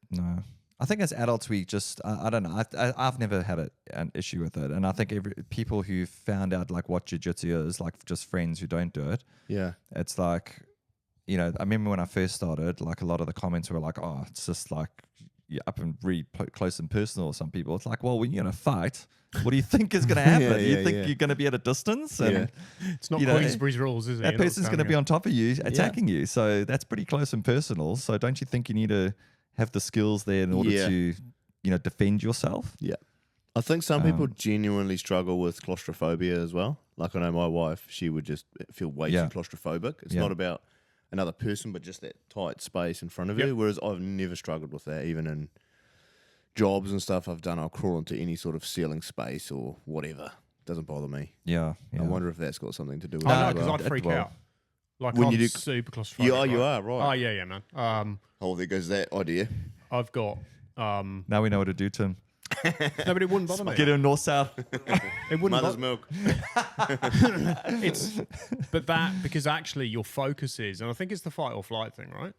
[SPEAKER 1] No. I think as adults, we just, I don't know. I've never had an issue with it. And I think people who found out like what jiu-jitsu is, like just friends who don't do it,
[SPEAKER 3] Yeah.
[SPEAKER 1] it's like, you know, I remember when I first started, like a lot of the comments were like, oh, it's just like you're up and really close and personal with some people. It's like, well, when you're in a fight, what do you think is going to happen? You think you're going to be at a distance? And,
[SPEAKER 2] It's not
[SPEAKER 1] you know,
[SPEAKER 2] Queensbury's rules, is it?
[SPEAKER 1] that
[SPEAKER 2] You're not
[SPEAKER 1] person's going to
[SPEAKER 2] standing
[SPEAKER 1] be
[SPEAKER 2] up.
[SPEAKER 1] on top of you, attacking you. So that's pretty close and personal. So don't you think you need to have the skills there in order to, you know, defend yourself?
[SPEAKER 3] Yeah. I think some people genuinely struggle with claustrophobia as well. Like I know my wife, she would just feel way too claustrophobic. It's not about another person, but just that tight space in front of you. Whereas I've never struggled with that, even in jobs and stuff I've done. I'll crawl into any sort of ceiling space or whatever. Doesn't bother me.
[SPEAKER 1] Yeah.
[SPEAKER 3] I wonder if that's got something to do with
[SPEAKER 2] I
[SPEAKER 3] it.
[SPEAKER 2] know,
[SPEAKER 3] as
[SPEAKER 2] because
[SPEAKER 3] well.
[SPEAKER 2] I'd freak out. Like
[SPEAKER 3] When
[SPEAKER 2] I'm
[SPEAKER 3] you do-
[SPEAKER 2] super claustrophobic.
[SPEAKER 3] You
[SPEAKER 2] right?
[SPEAKER 3] are, right.
[SPEAKER 2] Oh yeah, man.
[SPEAKER 3] Oh, there goes that idea.
[SPEAKER 2] I've got.
[SPEAKER 1] Now we know what to do, Tim.
[SPEAKER 2] No, but it wouldn't bother me.
[SPEAKER 1] Get him north-south.
[SPEAKER 2] It wouldn't
[SPEAKER 3] Mother's
[SPEAKER 2] bother.
[SPEAKER 3] milk.
[SPEAKER 2] But that, because actually your focus is, and I think it's the fight or flight thing, right?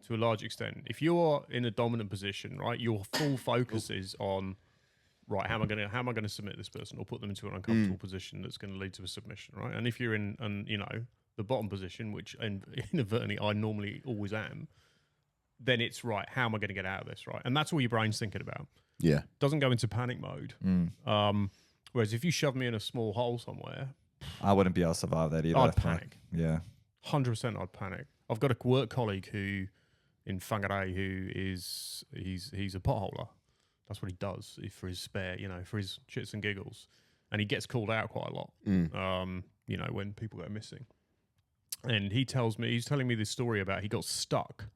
[SPEAKER 2] To a large extent. If you're in a dominant position, right, your full focus is on, right, how am I gonna submit this person or put them into an uncomfortable position that's going to lead to a submission, right? And if you're in you know, the bottom position, which inadvertently I normally always am, then it's right, how am I going to get out of this, right? And that's all your brain's thinking about.
[SPEAKER 3] Yeah.
[SPEAKER 2] Doesn't go into panic mode. Whereas if you shove me in a small hole somewhere,
[SPEAKER 1] I wouldn't be able to survive that either.
[SPEAKER 2] I'd panic.
[SPEAKER 1] Yeah.
[SPEAKER 2] 100% I'd panic. I've got a work colleague who, in Whangarei, who is, he's a potholer. That's what he does for his spare, you know, for his shits and giggles. And he gets called out quite a lot, you know, when people go missing. And he's telling me this story about he got stuck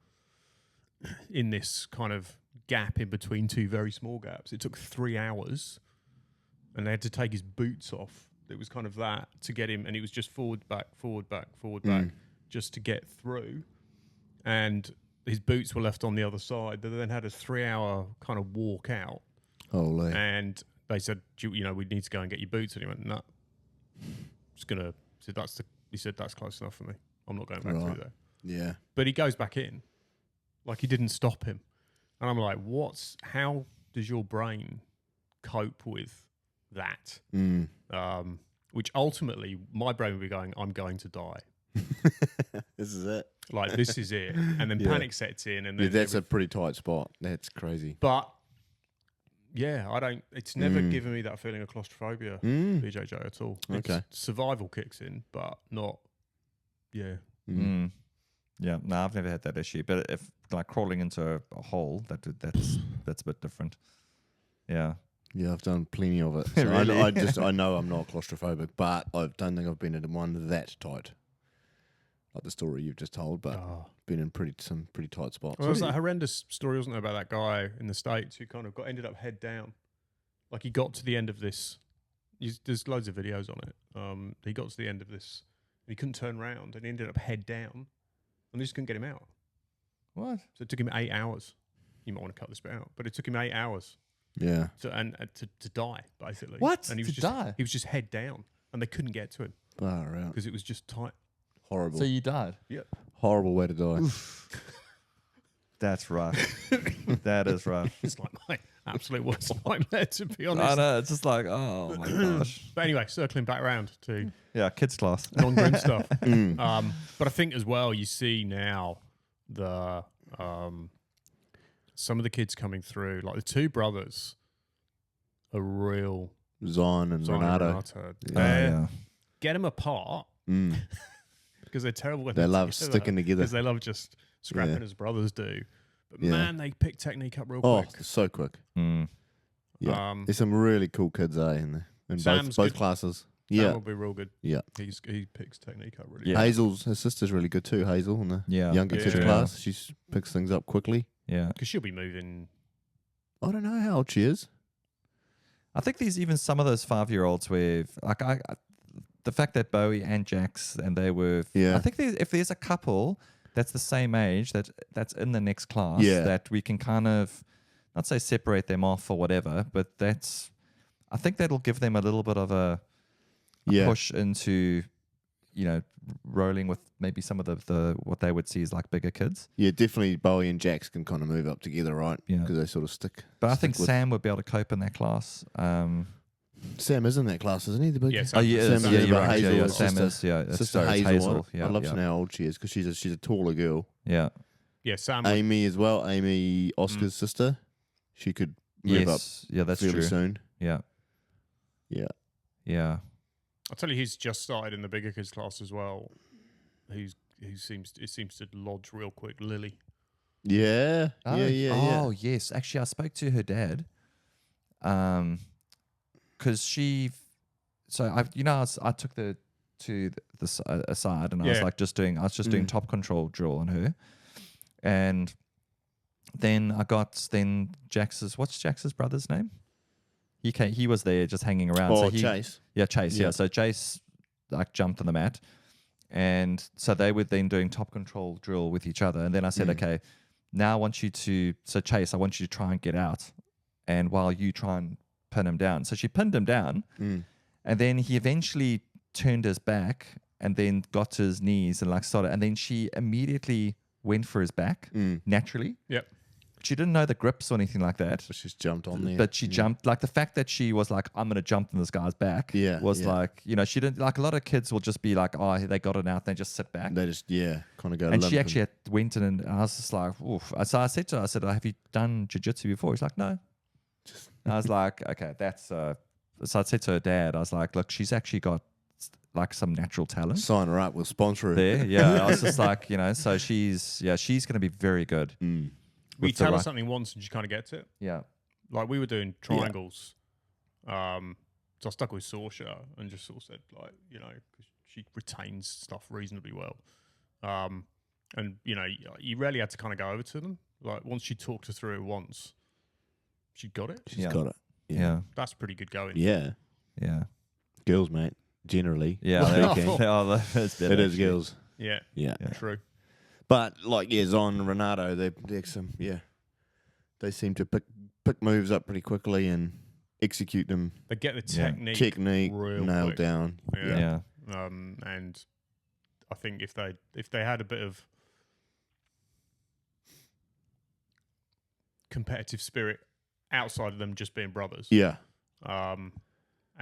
[SPEAKER 2] in this kind of gap in between two very small gaps. It took 3 hours and they had to take his boots off. It was kind of that to get him, and he was just forward, back, just to get through. And his boots were left on the other side. They then had a 3-hour kind of walk out.
[SPEAKER 3] Holy.
[SPEAKER 2] And they said, you know, we need to go and get your boots. And he went, no. Just gonna. He said that's close enough for me. I'm not going back through there.
[SPEAKER 3] Yeah.
[SPEAKER 2] But he goes back in, like he didn't stop him. And I'm like, how does your brain cope with that? Which ultimately, my brain would be going, I'm going to die.
[SPEAKER 3] This is it.
[SPEAKER 2] Like, this is it. And then panic sets in. And then
[SPEAKER 3] That's a pretty tight spot. That's crazy.
[SPEAKER 2] But, yeah, it's never given me that feeling of claustrophobia, BJJ, at all.
[SPEAKER 3] Okay.
[SPEAKER 2] Survival kicks in, but not,
[SPEAKER 1] Yeah, no, I've never had that issue. But if like crawling into a hole, that's a bit different. Yeah.
[SPEAKER 3] Yeah, I've done plenty of it. So
[SPEAKER 1] Really?
[SPEAKER 3] I know I'm not claustrophobic, but I don't think I've been in one that tight. Like the story you've just told, but been in some pretty tight spots.
[SPEAKER 2] Well, there was that horrendous story, wasn't there, about that guy in the States who kind of ended up head down. Like he got to the end of this. There's loads of videos on it. He got to the end of this and he couldn't turn around and he ended up head down and they just couldn't get him out.
[SPEAKER 1] What?
[SPEAKER 2] So it took him 8 hours. you might want to cut this bit out. But it took him 8 hours
[SPEAKER 3] Yeah.
[SPEAKER 2] to die, basically.
[SPEAKER 1] What?
[SPEAKER 2] And he was
[SPEAKER 1] To
[SPEAKER 2] just
[SPEAKER 1] die?
[SPEAKER 2] He was just head down, and they couldn't get to him
[SPEAKER 3] Far out.
[SPEAKER 2] because it was just tight.
[SPEAKER 3] Horrible.
[SPEAKER 1] So you died.
[SPEAKER 3] Horrible way to die.
[SPEAKER 1] That's rough. That is rough.
[SPEAKER 2] It's like my absolute worst nightmare, to be
[SPEAKER 1] I
[SPEAKER 2] honest.
[SPEAKER 1] know. It's just like, oh my gosh.
[SPEAKER 2] But anyway, circling back around to
[SPEAKER 1] Yeah, kids class.
[SPEAKER 2] non-grim stuff.
[SPEAKER 3] Mm.
[SPEAKER 2] But I think as well, you see now the some of the kids coming through, like the two brothers, are real.
[SPEAKER 3] Zon and Renato.
[SPEAKER 1] Oh,
[SPEAKER 2] They're-
[SPEAKER 1] yeah.
[SPEAKER 2] Get them apart
[SPEAKER 3] Mm.
[SPEAKER 2] because they're terrible. When
[SPEAKER 3] They
[SPEAKER 2] they're
[SPEAKER 3] love
[SPEAKER 2] together,
[SPEAKER 3] sticking together.
[SPEAKER 2] because they love just scrapping
[SPEAKER 3] Yeah.
[SPEAKER 2] as brothers do. But
[SPEAKER 3] Yeah.
[SPEAKER 2] man, they pick technique up real
[SPEAKER 3] Oh,
[SPEAKER 2] quick.
[SPEAKER 3] so quick.
[SPEAKER 1] Mm.
[SPEAKER 3] Yeah.
[SPEAKER 2] Um,
[SPEAKER 3] There's some really cool kids, in there. In
[SPEAKER 2] Sam's
[SPEAKER 3] both
[SPEAKER 2] good.
[SPEAKER 3] classes.
[SPEAKER 2] That
[SPEAKER 3] Yeah.
[SPEAKER 2] will be real good.
[SPEAKER 3] Yeah.
[SPEAKER 2] He picks technique up really.
[SPEAKER 1] Yeah.
[SPEAKER 2] good.
[SPEAKER 3] Hazel's, her sister's really good too, Hazel, in the
[SPEAKER 1] Yeah.
[SPEAKER 3] younger
[SPEAKER 2] Yeah.
[SPEAKER 3] kids
[SPEAKER 2] Yeah.
[SPEAKER 3] class. She picks things up quickly.
[SPEAKER 1] Yeah.
[SPEAKER 2] Because she'll be moving.
[SPEAKER 3] I don't know how old she is.
[SPEAKER 1] I think there's even some of those 5-year-olds where, like, the fact that Bowie and Jax and they were,
[SPEAKER 3] Yeah.
[SPEAKER 1] I think if there's a couple that's the same age that's in the next class,
[SPEAKER 3] Yeah.
[SPEAKER 1] that we can kind of, not say separate them off or whatever, but I think that'll give them a little bit of a
[SPEAKER 3] Yeah.
[SPEAKER 1] push into, rolling with maybe some of the what they would see as like bigger kids.
[SPEAKER 3] Yeah, definitely Bowie and Jax can kind of move up together, right?
[SPEAKER 1] Yeah.
[SPEAKER 3] Because they sort of stick.
[SPEAKER 1] But I
[SPEAKER 3] stick
[SPEAKER 1] think
[SPEAKER 3] with-
[SPEAKER 1] Sam would be able to cope in that class.
[SPEAKER 3] Sam is in that class, isn't he? The big
[SPEAKER 2] Yeah,
[SPEAKER 1] Oh, yeah,
[SPEAKER 3] Sam
[SPEAKER 1] is.
[SPEAKER 3] is
[SPEAKER 1] Yeah,
[SPEAKER 3] in,
[SPEAKER 1] you're
[SPEAKER 3] but
[SPEAKER 1] right.
[SPEAKER 3] Hazel
[SPEAKER 1] Yeah,
[SPEAKER 3] is
[SPEAKER 1] Sam
[SPEAKER 3] sister-
[SPEAKER 1] is. Yeah,
[SPEAKER 3] Sister
[SPEAKER 1] sorry, it's
[SPEAKER 3] Hazel.
[SPEAKER 1] Yeah,
[SPEAKER 3] I love
[SPEAKER 1] yeah.
[SPEAKER 3] to know how old she is because she's a taller girl.
[SPEAKER 1] Yeah.
[SPEAKER 2] Yeah, Sam.
[SPEAKER 3] Amy as well. Amy, Oscar's sister. She could move up
[SPEAKER 1] Yes. Yeah, that's
[SPEAKER 3] fairly
[SPEAKER 1] true.
[SPEAKER 3] soon.
[SPEAKER 1] Yeah.
[SPEAKER 3] Yeah.
[SPEAKER 1] Yeah.
[SPEAKER 2] I'll tell you, he's just started in the bigger kids class as well. Who seems to lodge real quick. Lily.
[SPEAKER 3] Yeah. Yeah.
[SPEAKER 1] Oh, yes. Actually, I spoke to her dad. Because she, so I took the aside and I was
[SPEAKER 2] Yeah.
[SPEAKER 1] like I was just doing top control drill on her, and then Jax's, what's Jax's brother's name? He was there just hanging around.
[SPEAKER 3] Oh,
[SPEAKER 1] so
[SPEAKER 3] Chase.
[SPEAKER 1] Yeah, Chase. Yeah.
[SPEAKER 3] Yeah.
[SPEAKER 1] So Chase like jumped on the mat, and so they were then doing top control drill with each other. And then I said, okay, now I want you to. So Chase, I want you to try and get out, and while you try and pin him down. So she pinned him down,
[SPEAKER 3] Mm.
[SPEAKER 1] and then he eventually turned his back and then got to his knees and like started. And then she immediately went for his back naturally.
[SPEAKER 2] Yep.
[SPEAKER 1] She didn't know the grips or anything like that.
[SPEAKER 3] But she's jumped on there.
[SPEAKER 1] But she jumped, like the fact that she was like, I'm going to jump on this guy's back was like, she didn't, like a lot of kids will just be like, oh, they got it out, they just sit back.
[SPEAKER 3] They just, kind of go
[SPEAKER 1] And
[SPEAKER 3] limp
[SPEAKER 1] she actually went in and I was just like, oof. So I said to her, have you done jiu-jitsu before? He's like, no. And I was like, okay, that's, so I said to her dad, I was like, look, she's actually got like some natural talent
[SPEAKER 3] sign her up, we'll sponsor her.
[SPEAKER 1] there. Yeah. I was just like, so she's going to be very good.
[SPEAKER 3] Mm.
[SPEAKER 2] We
[SPEAKER 1] with the
[SPEAKER 2] tell her
[SPEAKER 1] right-
[SPEAKER 2] something once and she kind of gets it.
[SPEAKER 1] Yeah.
[SPEAKER 2] Like we were doing triangles. So I stuck with Saoirse and just sort of said, like, because she retains stuff reasonably well. And, you rarely had to kind of go over to them. Like once she talked her through it once, she got it.
[SPEAKER 3] She's
[SPEAKER 1] Yeah.
[SPEAKER 3] got it.
[SPEAKER 1] Yeah.
[SPEAKER 2] That's pretty good going.
[SPEAKER 3] Yeah.
[SPEAKER 1] Yeah.
[SPEAKER 3] Girls, mate. Generally.
[SPEAKER 1] Yeah. It's better,
[SPEAKER 3] It is
[SPEAKER 1] actually.
[SPEAKER 3] girls.
[SPEAKER 2] Yeah.
[SPEAKER 3] Yeah.
[SPEAKER 2] True.
[SPEAKER 3] But Zon and Renato, they're some, they seem to pick moves up pretty quickly and execute them.
[SPEAKER 2] They get the
[SPEAKER 1] Yeah.
[SPEAKER 2] technique
[SPEAKER 3] Nailed
[SPEAKER 2] quick.
[SPEAKER 3] down.
[SPEAKER 2] Yeah.
[SPEAKER 1] Yeah.
[SPEAKER 2] And I think if they had a bit of competitive spirit outside of them just being brothers,
[SPEAKER 3] Yeah.
[SPEAKER 2] and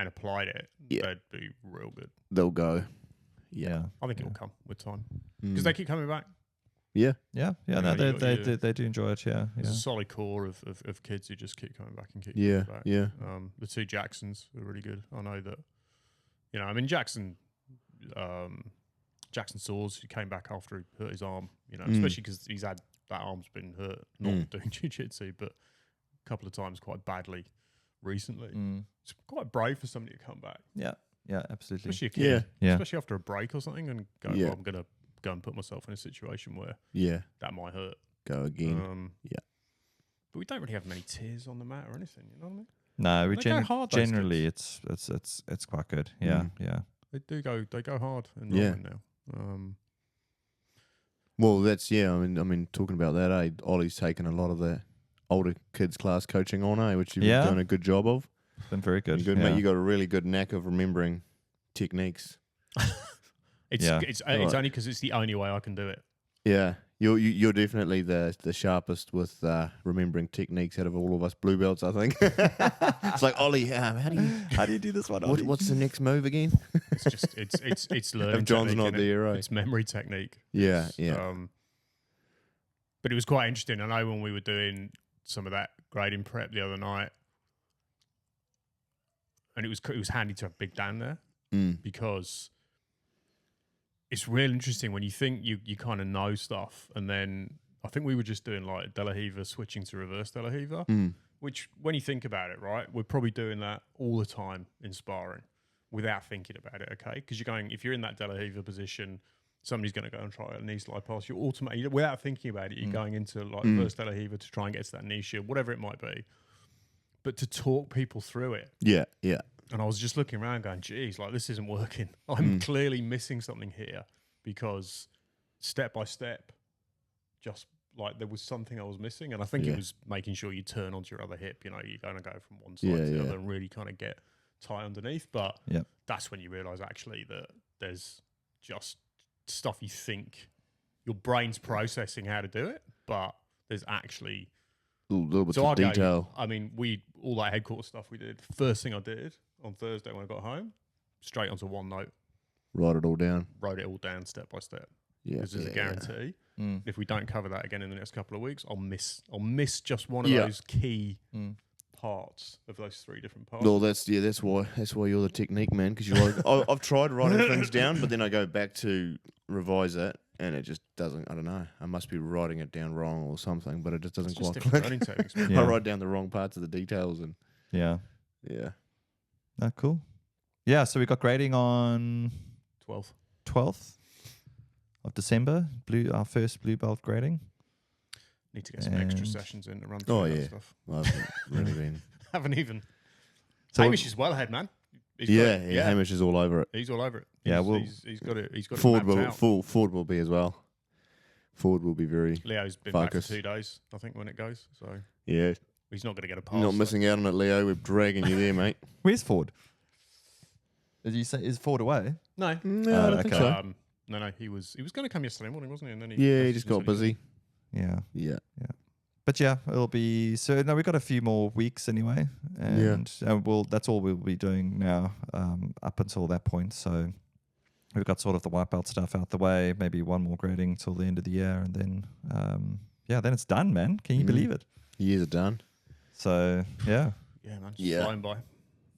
[SPEAKER 2] applied it,
[SPEAKER 3] Yeah.
[SPEAKER 2] they'd be real good.
[SPEAKER 3] They'll go.
[SPEAKER 1] Yeah.
[SPEAKER 2] I think
[SPEAKER 1] Yeah.
[SPEAKER 2] it'll come with time
[SPEAKER 3] Mm.
[SPEAKER 2] because they keep coming back.
[SPEAKER 3] Yeah.
[SPEAKER 1] Yeah. Yeah.
[SPEAKER 2] You
[SPEAKER 1] No,
[SPEAKER 2] know,
[SPEAKER 1] they do enjoy it. Yeah.
[SPEAKER 2] There's
[SPEAKER 1] Yeah.
[SPEAKER 2] a solid core of kids who just keep coming back and keep
[SPEAKER 3] Yeah.
[SPEAKER 2] coming back.
[SPEAKER 3] Yeah.
[SPEAKER 2] The two Jacksons are really good. I know that, Jackson Sawes, who came back after he hurt his arm, especially because he's had that arm's been hurt, not doing jiu-jitsu, but a couple of times quite badly recently.
[SPEAKER 1] Mm.
[SPEAKER 2] It's quite brave for somebody to come back,
[SPEAKER 1] Yeah. Yeah. Absolutely.
[SPEAKER 2] especially a kid,
[SPEAKER 1] Yeah.
[SPEAKER 2] especially after a break or something, and go,
[SPEAKER 3] Yeah.
[SPEAKER 2] well, I'm going to go and put myself in a situation where
[SPEAKER 3] Yeah.
[SPEAKER 2] that might hurt.
[SPEAKER 3] Go again. Yeah.
[SPEAKER 2] But we don't really have many tears on the mat or anything, you know what I mean?
[SPEAKER 1] No, we
[SPEAKER 2] They go hard, those
[SPEAKER 1] generally it's quite good. Yeah. Yeah.
[SPEAKER 2] They go hard in
[SPEAKER 3] Yeah.
[SPEAKER 2] Norman now.
[SPEAKER 3] Well, that's I mean, talking about that, Ollie's taken a lot of that older kids class coaching on, which you've
[SPEAKER 1] Yeah.
[SPEAKER 3] done a good job of.
[SPEAKER 1] Been very good.
[SPEAKER 3] You're good,
[SPEAKER 1] yeah.
[SPEAKER 3] mate. You got a really good knack of remembering techniques.
[SPEAKER 2] It's
[SPEAKER 1] Yeah.
[SPEAKER 2] it's
[SPEAKER 3] Right.
[SPEAKER 2] only because it's the only way I can do it.
[SPEAKER 3] Yeah, you're definitely the sharpest with remembering techniques out of all of us blue belts. I think. It's like Ollie, how do you
[SPEAKER 1] do this one?
[SPEAKER 3] what's the next move again?
[SPEAKER 2] It's just it's learning.
[SPEAKER 3] If John's
[SPEAKER 2] technique,
[SPEAKER 3] not
[SPEAKER 2] innit?
[SPEAKER 3] there, right?
[SPEAKER 2] It's memory technique.
[SPEAKER 3] Yeah,
[SPEAKER 2] It's,
[SPEAKER 3] yeah.
[SPEAKER 2] But it was quite interesting. I know when we were doing some of that grading prep the other night, and it was handy to have Big Dan there
[SPEAKER 3] Mm.
[SPEAKER 2] because it's real interesting when you think you kind of know stuff, and then I think we were just doing like De La Riva switching to reverse De La Riva,
[SPEAKER 3] Mm.
[SPEAKER 2] which when you think about it, right, we're probably doing that all the time in sparring without thinking about it, okay? Because you're going, if you're in that De La Riva position, somebody's going to go and try a knee slide pass. You're automatically, without thinking about it, you're going into like reverse De La Riva to try and get to that knee shield, whatever it might be. But to talk people through it,
[SPEAKER 3] Yeah, yeah.
[SPEAKER 2] and I was just looking around going, geez, like this isn't working. I'm clearly missing something here because step by step, just like there was something I was missing. And I think
[SPEAKER 3] Yeah.
[SPEAKER 2] it was making sure you turn onto your other hip. You know, you're going to go from one side
[SPEAKER 3] Yeah,
[SPEAKER 2] to the
[SPEAKER 3] yeah.
[SPEAKER 2] other and really kind of get tight underneath. But
[SPEAKER 1] Yep.
[SPEAKER 2] that's when you realise actually that there's just stuff you think your brain's processing how to do it, but there's actually...
[SPEAKER 3] Little bits
[SPEAKER 2] So
[SPEAKER 3] of
[SPEAKER 2] I go,
[SPEAKER 3] detail.
[SPEAKER 2] I mean, all that headquarters stuff we did. First thing I did on Thursday when I got home, straight onto OneNote,
[SPEAKER 3] Write it all down.
[SPEAKER 2] wrote it all down step by step.
[SPEAKER 3] Yeah,
[SPEAKER 2] Because there's a guarantee.
[SPEAKER 1] Mm.
[SPEAKER 2] If we don't cover that again in the next couple of weeks, I'll miss just one of
[SPEAKER 3] Yeah.
[SPEAKER 2] those key
[SPEAKER 1] Mm.
[SPEAKER 2] parts of those three different parts.
[SPEAKER 3] Well, that's why you're the technique man, because you're like, I've tried writing things down, but then I go back to revise it, and it just doesn't. I don't know. I must be writing it down wrong or something, but it just doesn't
[SPEAKER 2] It's just
[SPEAKER 3] quite
[SPEAKER 2] different
[SPEAKER 3] click.
[SPEAKER 2] learning techniques. man.
[SPEAKER 1] Yeah.
[SPEAKER 3] I write down the wrong parts of the details, and
[SPEAKER 1] Yeah.
[SPEAKER 3] yeah,
[SPEAKER 1] Oh, cool. Yeah. So we got grading on
[SPEAKER 2] 12th.
[SPEAKER 1] 12th of December. Our first blue belt grading.
[SPEAKER 2] Need to get some extra
[SPEAKER 1] And-
[SPEAKER 2] sessions in to run through
[SPEAKER 3] Oh,
[SPEAKER 2] that
[SPEAKER 3] yeah.
[SPEAKER 2] stuff.
[SPEAKER 3] I haven't really been.
[SPEAKER 2] Haven't even.
[SPEAKER 1] So
[SPEAKER 2] Hamish is well ahead, man. He's got
[SPEAKER 3] Yeah,
[SPEAKER 2] it.
[SPEAKER 3] yeah, Hamish is all over it.
[SPEAKER 2] He's all over it.
[SPEAKER 1] Yeah,
[SPEAKER 2] He's got it. He's got
[SPEAKER 3] Ford
[SPEAKER 2] it mapped
[SPEAKER 3] will
[SPEAKER 2] out.
[SPEAKER 3] Ford will be as well. Ford will be very
[SPEAKER 2] Leo's been
[SPEAKER 3] Focus.
[SPEAKER 2] back for 2 days, I think, when it goes. So
[SPEAKER 3] yeah.
[SPEAKER 2] he's not going to get a pass.
[SPEAKER 3] Not
[SPEAKER 2] so-
[SPEAKER 3] missing out on it, Leo. We're dragging you there, mate.
[SPEAKER 1] Where's Ford? Did you say is Ford away?
[SPEAKER 2] No.
[SPEAKER 3] No, I don't think
[SPEAKER 1] okay.
[SPEAKER 3] so.
[SPEAKER 2] No. He was going to come yesterday morning, wasn't he? And then
[SPEAKER 3] Yeah, he
[SPEAKER 2] messaged
[SPEAKER 3] just
[SPEAKER 2] and
[SPEAKER 3] got
[SPEAKER 2] said
[SPEAKER 3] busy.
[SPEAKER 1] Yeah.
[SPEAKER 3] Yeah.
[SPEAKER 1] But yeah, it'll be so. No, we've got a few more weeks anyway, and that's all we'll be doing now up until that point. So we've got sort of the white belt stuff out the way. Maybe one more grading till the end of the year, and then then it's done, man. Can you believe it?
[SPEAKER 3] Years are done.
[SPEAKER 1] So yeah,
[SPEAKER 2] Yeah, man. Just
[SPEAKER 3] Yeah.
[SPEAKER 2] flying by.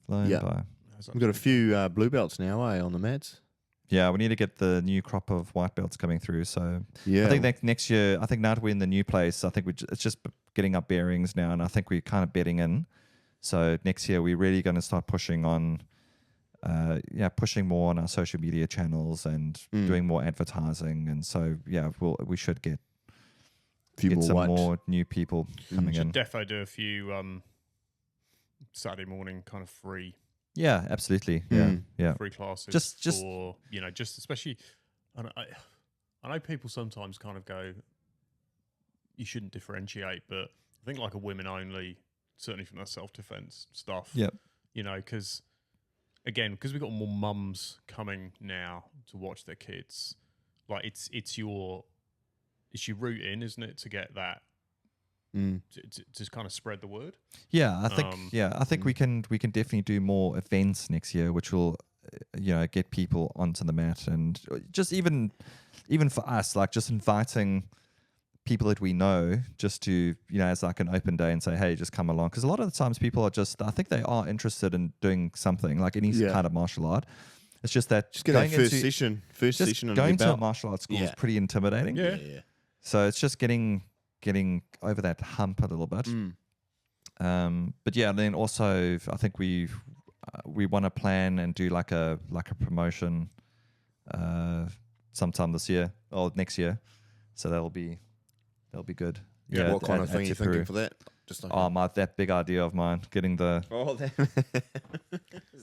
[SPEAKER 1] flying
[SPEAKER 3] Yeah.
[SPEAKER 1] by.
[SPEAKER 3] We've got a few blue belts now, on the mats.
[SPEAKER 1] Yeah, we need to get the new crop of white belts coming through. So
[SPEAKER 3] Yeah.
[SPEAKER 1] I think next year, I think now that we're in the new place, I think it's just getting up bearings now, and I think we're kind of bedding in. So next year, we're really going to start pushing on, pushing more on our social media channels and doing more advertising. And so we should get
[SPEAKER 3] few more
[SPEAKER 1] some
[SPEAKER 3] white.
[SPEAKER 1] more new people coming in.
[SPEAKER 2] Should defo do a few Saturday morning kind of free
[SPEAKER 1] Yeah, absolutely. Yeah, yeah.
[SPEAKER 2] free classes
[SPEAKER 1] Just-
[SPEAKER 2] for just especially. I know people sometimes kind of go, you shouldn't differentiate, but I think like a women only, certainly from that self defense stuff.
[SPEAKER 1] Yep.
[SPEAKER 2] Because we've got more mums coming now to watch their kids. Like it's your route in, isn't it, to get that to kind of spread the word.
[SPEAKER 1] Yeah, I think we can definitely do more events next year, which will get people onto the mat, and just even for us, like just inviting people that we know just to as like an open day and say, hey, just come along, because a lot of the times people are I think they are interested in doing something like any kind of martial art. It's just that
[SPEAKER 3] Just get that first session under
[SPEAKER 1] going
[SPEAKER 3] your
[SPEAKER 1] to a
[SPEAKER 3] belt.
[SPEAKER 1] martial arts school is
[SPEAKER 3] Yeah.
[SPEAKER 1] pretty intimidating.
[SPEAKER 2] Yeah.
[SPEAKER 1] So it's just getting over that hump a little bit. But yeah, then also I think we want to plan and do like a promotion sometime this year or next year. So that'll be good.
[SPEAKER 3] Yeah, what kind
[SPEAKER 1] at-
[SPEAKER 3] of thing
[SPEAKER 1] at
[SPEAKER 3] are you
[SPEAKER 1] Te Puru.
[SPEAKER 3] thinking for that? Just like
[SPEAKER 1] That big idea of mine, getting the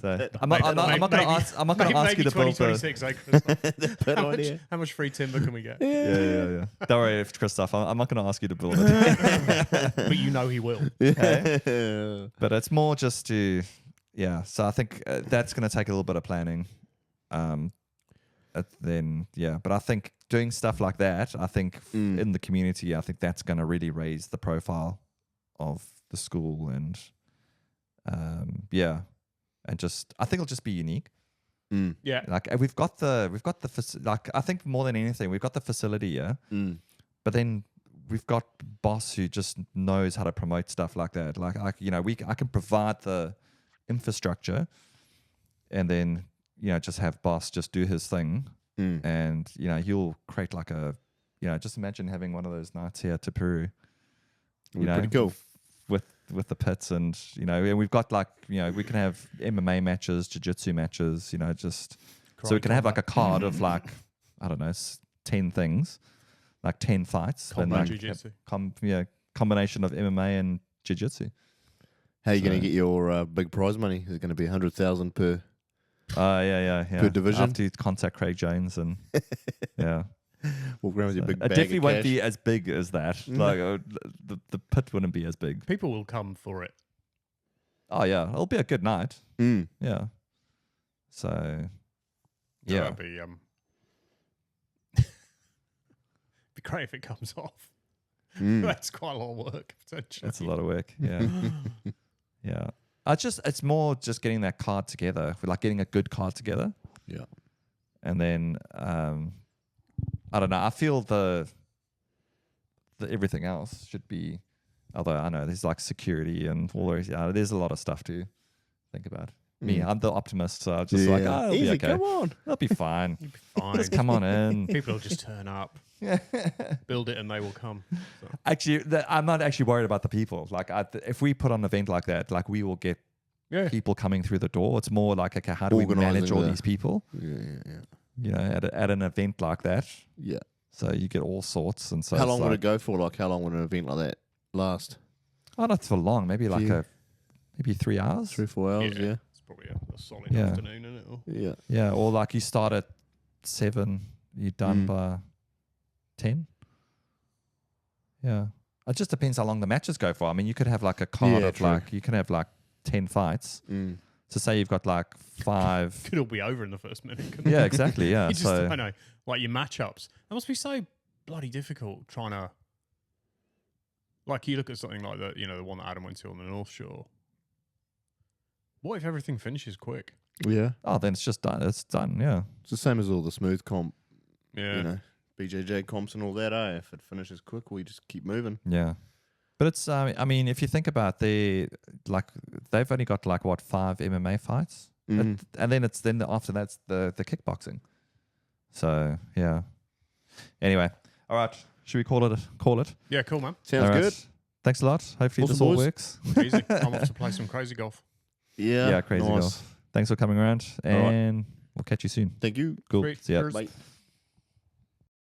[SPEAKER 1] So I'm not going to ask you to build the.
[SPEAKER 2] 2026, eh, Kristoff?
[SPEAKER 3] Bad
[SPEAKER 2] how, much,
[SPEAKER 3] idea.
[SPEAKER 2] how much free timber can we get?
[SPEAKER 1] Yeah. Don't worry, Kristoff. I'm not going to ask you to build it.
[SPEAKER 2] But you know he will.
[SPEAKER 1] But it's more just to, yeah. So I think that's going to take a little bit of planning. But I think doing stuff like that, I think in the community, I think that's going to really raise the profile of the school and, and just I think it'll just be unique.
[SPEAKER 2] Yeah.
[SPEAKER 1] Like we've got the like I think more than anything we've got the facility, yeah. But then we've got boss who just knows how to promote stuff like that. Like I can provide the infrastructure, and then just have boss just do his thing, and he'll create like a just imagine having one of those nights here to Peru.
[SPEAKER 3] Pretty cool.
[SPEAKER 1] With the pits and and we've got like we can have MMA matches, jiu-jitsu matches, so we can have like a card of like I don't know 10 things, like 10 fights, and like
[SPEAKER 2] jiu-jitsu.
[SPEAKER 1] Combination of MMA and jiu-jitsu.
[SPEAKER 3] How are you going to get your big prize money? Is it going to be 100,000 per?
[SPEAKER 1] Yeah.
[SPEAKER 3] Per division?
[SPEAKER 1] I have to contact Craig Jones and yeah.
[SPEAKER 3] Walk around with your big
[SPEAKER 1] It
[SPEAKER 3] bag
[SPEAKER 1] definitely
[SPEAKER 3] of
[SPEAKER 1] won't
[SPEAKER 3] cash.
[SPEAKER 1] be as big as that. Like the pit wouldn't be as big.
[SPEAKER 2] People will come for it.
[SPEAKER 1] Oh yeah, it'll be a good night. Yeah. So yeah,
[SPEAKER 2] That'd be be great if it comes off. That's quite a lot of work potentially.
[SPEAKER 1] it's a lot of work. Yeah. Yeah. It's more just getting that card together, like getting a good card together.
[SPEAKER 3] Yeah.
[SPEAKER 1] And then I don't know. I feel the everything else should be. Although I know there's like security and all those. There's a lot of stuff to think about. Me, I'm the optimist, so I'm just like, it'll
[SPEAKER 3] Easy,
[SPEAKER 1] be okay.
[SPEAKER 3] come on.
[SPEAKER 1] It'll be fine.
[SPEAKER 2] Fine.
[SPEAKER 1] Just come on in.
[SPEAKER 2] People will just turn up, build it, and they will come. So.
[SPEAKER 1] Actually, I'm not actually worried about the people. Like, if we put on an event like that, like we will get people coming through the door. It's more like, okay, how do we manage all these people?
[SPEAKER 3] Yeah.
[SPEAKER 1] At an event like that.
[SPEAKER 3] Yeah.
[SPEAKER 1] So you get all sorts, and so
[SPEAKER 3] How long would it go for? Like, how long would an event like that last?
[SPEAKER 1] Oh, not for long. Maybe like maybe 3 hours.
[SPEAKER 3] 3 or 4 hours. Yeah.
[SPEAKER 2] It's probably a solid afternoon, isn't it? Or
[SPEAKER 3] Yeah.
[SPEAKER 1] Yeah, or like you start at 7, you're done by 10. Yeah. It just depends how long the matches go for. I mean, you could have like a card of
[SPEAKER 3] true.
[SPEAKER 1] like, you can have like 10 fights. So say you've got like 5.
[SPEAKER 2] could all be over in the first minute. Couldn't
[SPEAKER 1] Yeah,
[SPEAKER 2] it?
[SPEAKER 1] exactly. Yeah.
[SPEAKER 2] You just,
[SPEAKER 1] So
[SPEAKER 2] I know, like your matchups. That must be so bloody difficult trying to. Like you look at something like the one that Adam went to on the North Shore. What if everything finishes quick?
[SPEAKER 3] Yeah.
[SPEAKER 1] oh, then it's just done. It's done. Yeah.
[SPEAKER 3] It's the same as all the smooth comp,
[SPEAKER 2] Yeah.
[SPEAKER 3] BJJ comps and all that, If it finishes quick, we just keep moving.
[SPEAKER 1] Yeah. But it's, I mean, if you think about they've only got like what 5 MMA fights, and then after that's the kickboxing. So yeah. Anyway, all right. Should we call it?
[SPEAKER 2] Yeah, cool, man.
[SPEAKER 3] Sounds
[SPEAKER 1] All right.
[SPEAKER 3] good.
[SPEAKER 1] Thanks a lot. Hopefully
[SPEAKER 3] Awesome,
[SPEAKER 1] this all
[SPEAKER 3] boys.
[SPEAKER 1] works.
[SPEAKER 2] Easy. I'm off to play some crazy golf.
[SPEAKER 3] Yeah.
[SPEAKER 1] Yeah, crazy
[SPEAKER 3] nice.
[SPEAKER 1] golf. Thanks for coming around,
[SPEAKER 3] All right.
[SPEAKER 1] and we'll catch you soon.
[SPEAKER 3] Thank you.
[SPEAKER 1] Cool.
[SPEAKER 2] Sweet.
[SPEAKER 1] See ya.
[SPEAKER 2] Cheers.
[SPEAKER 3] Bye.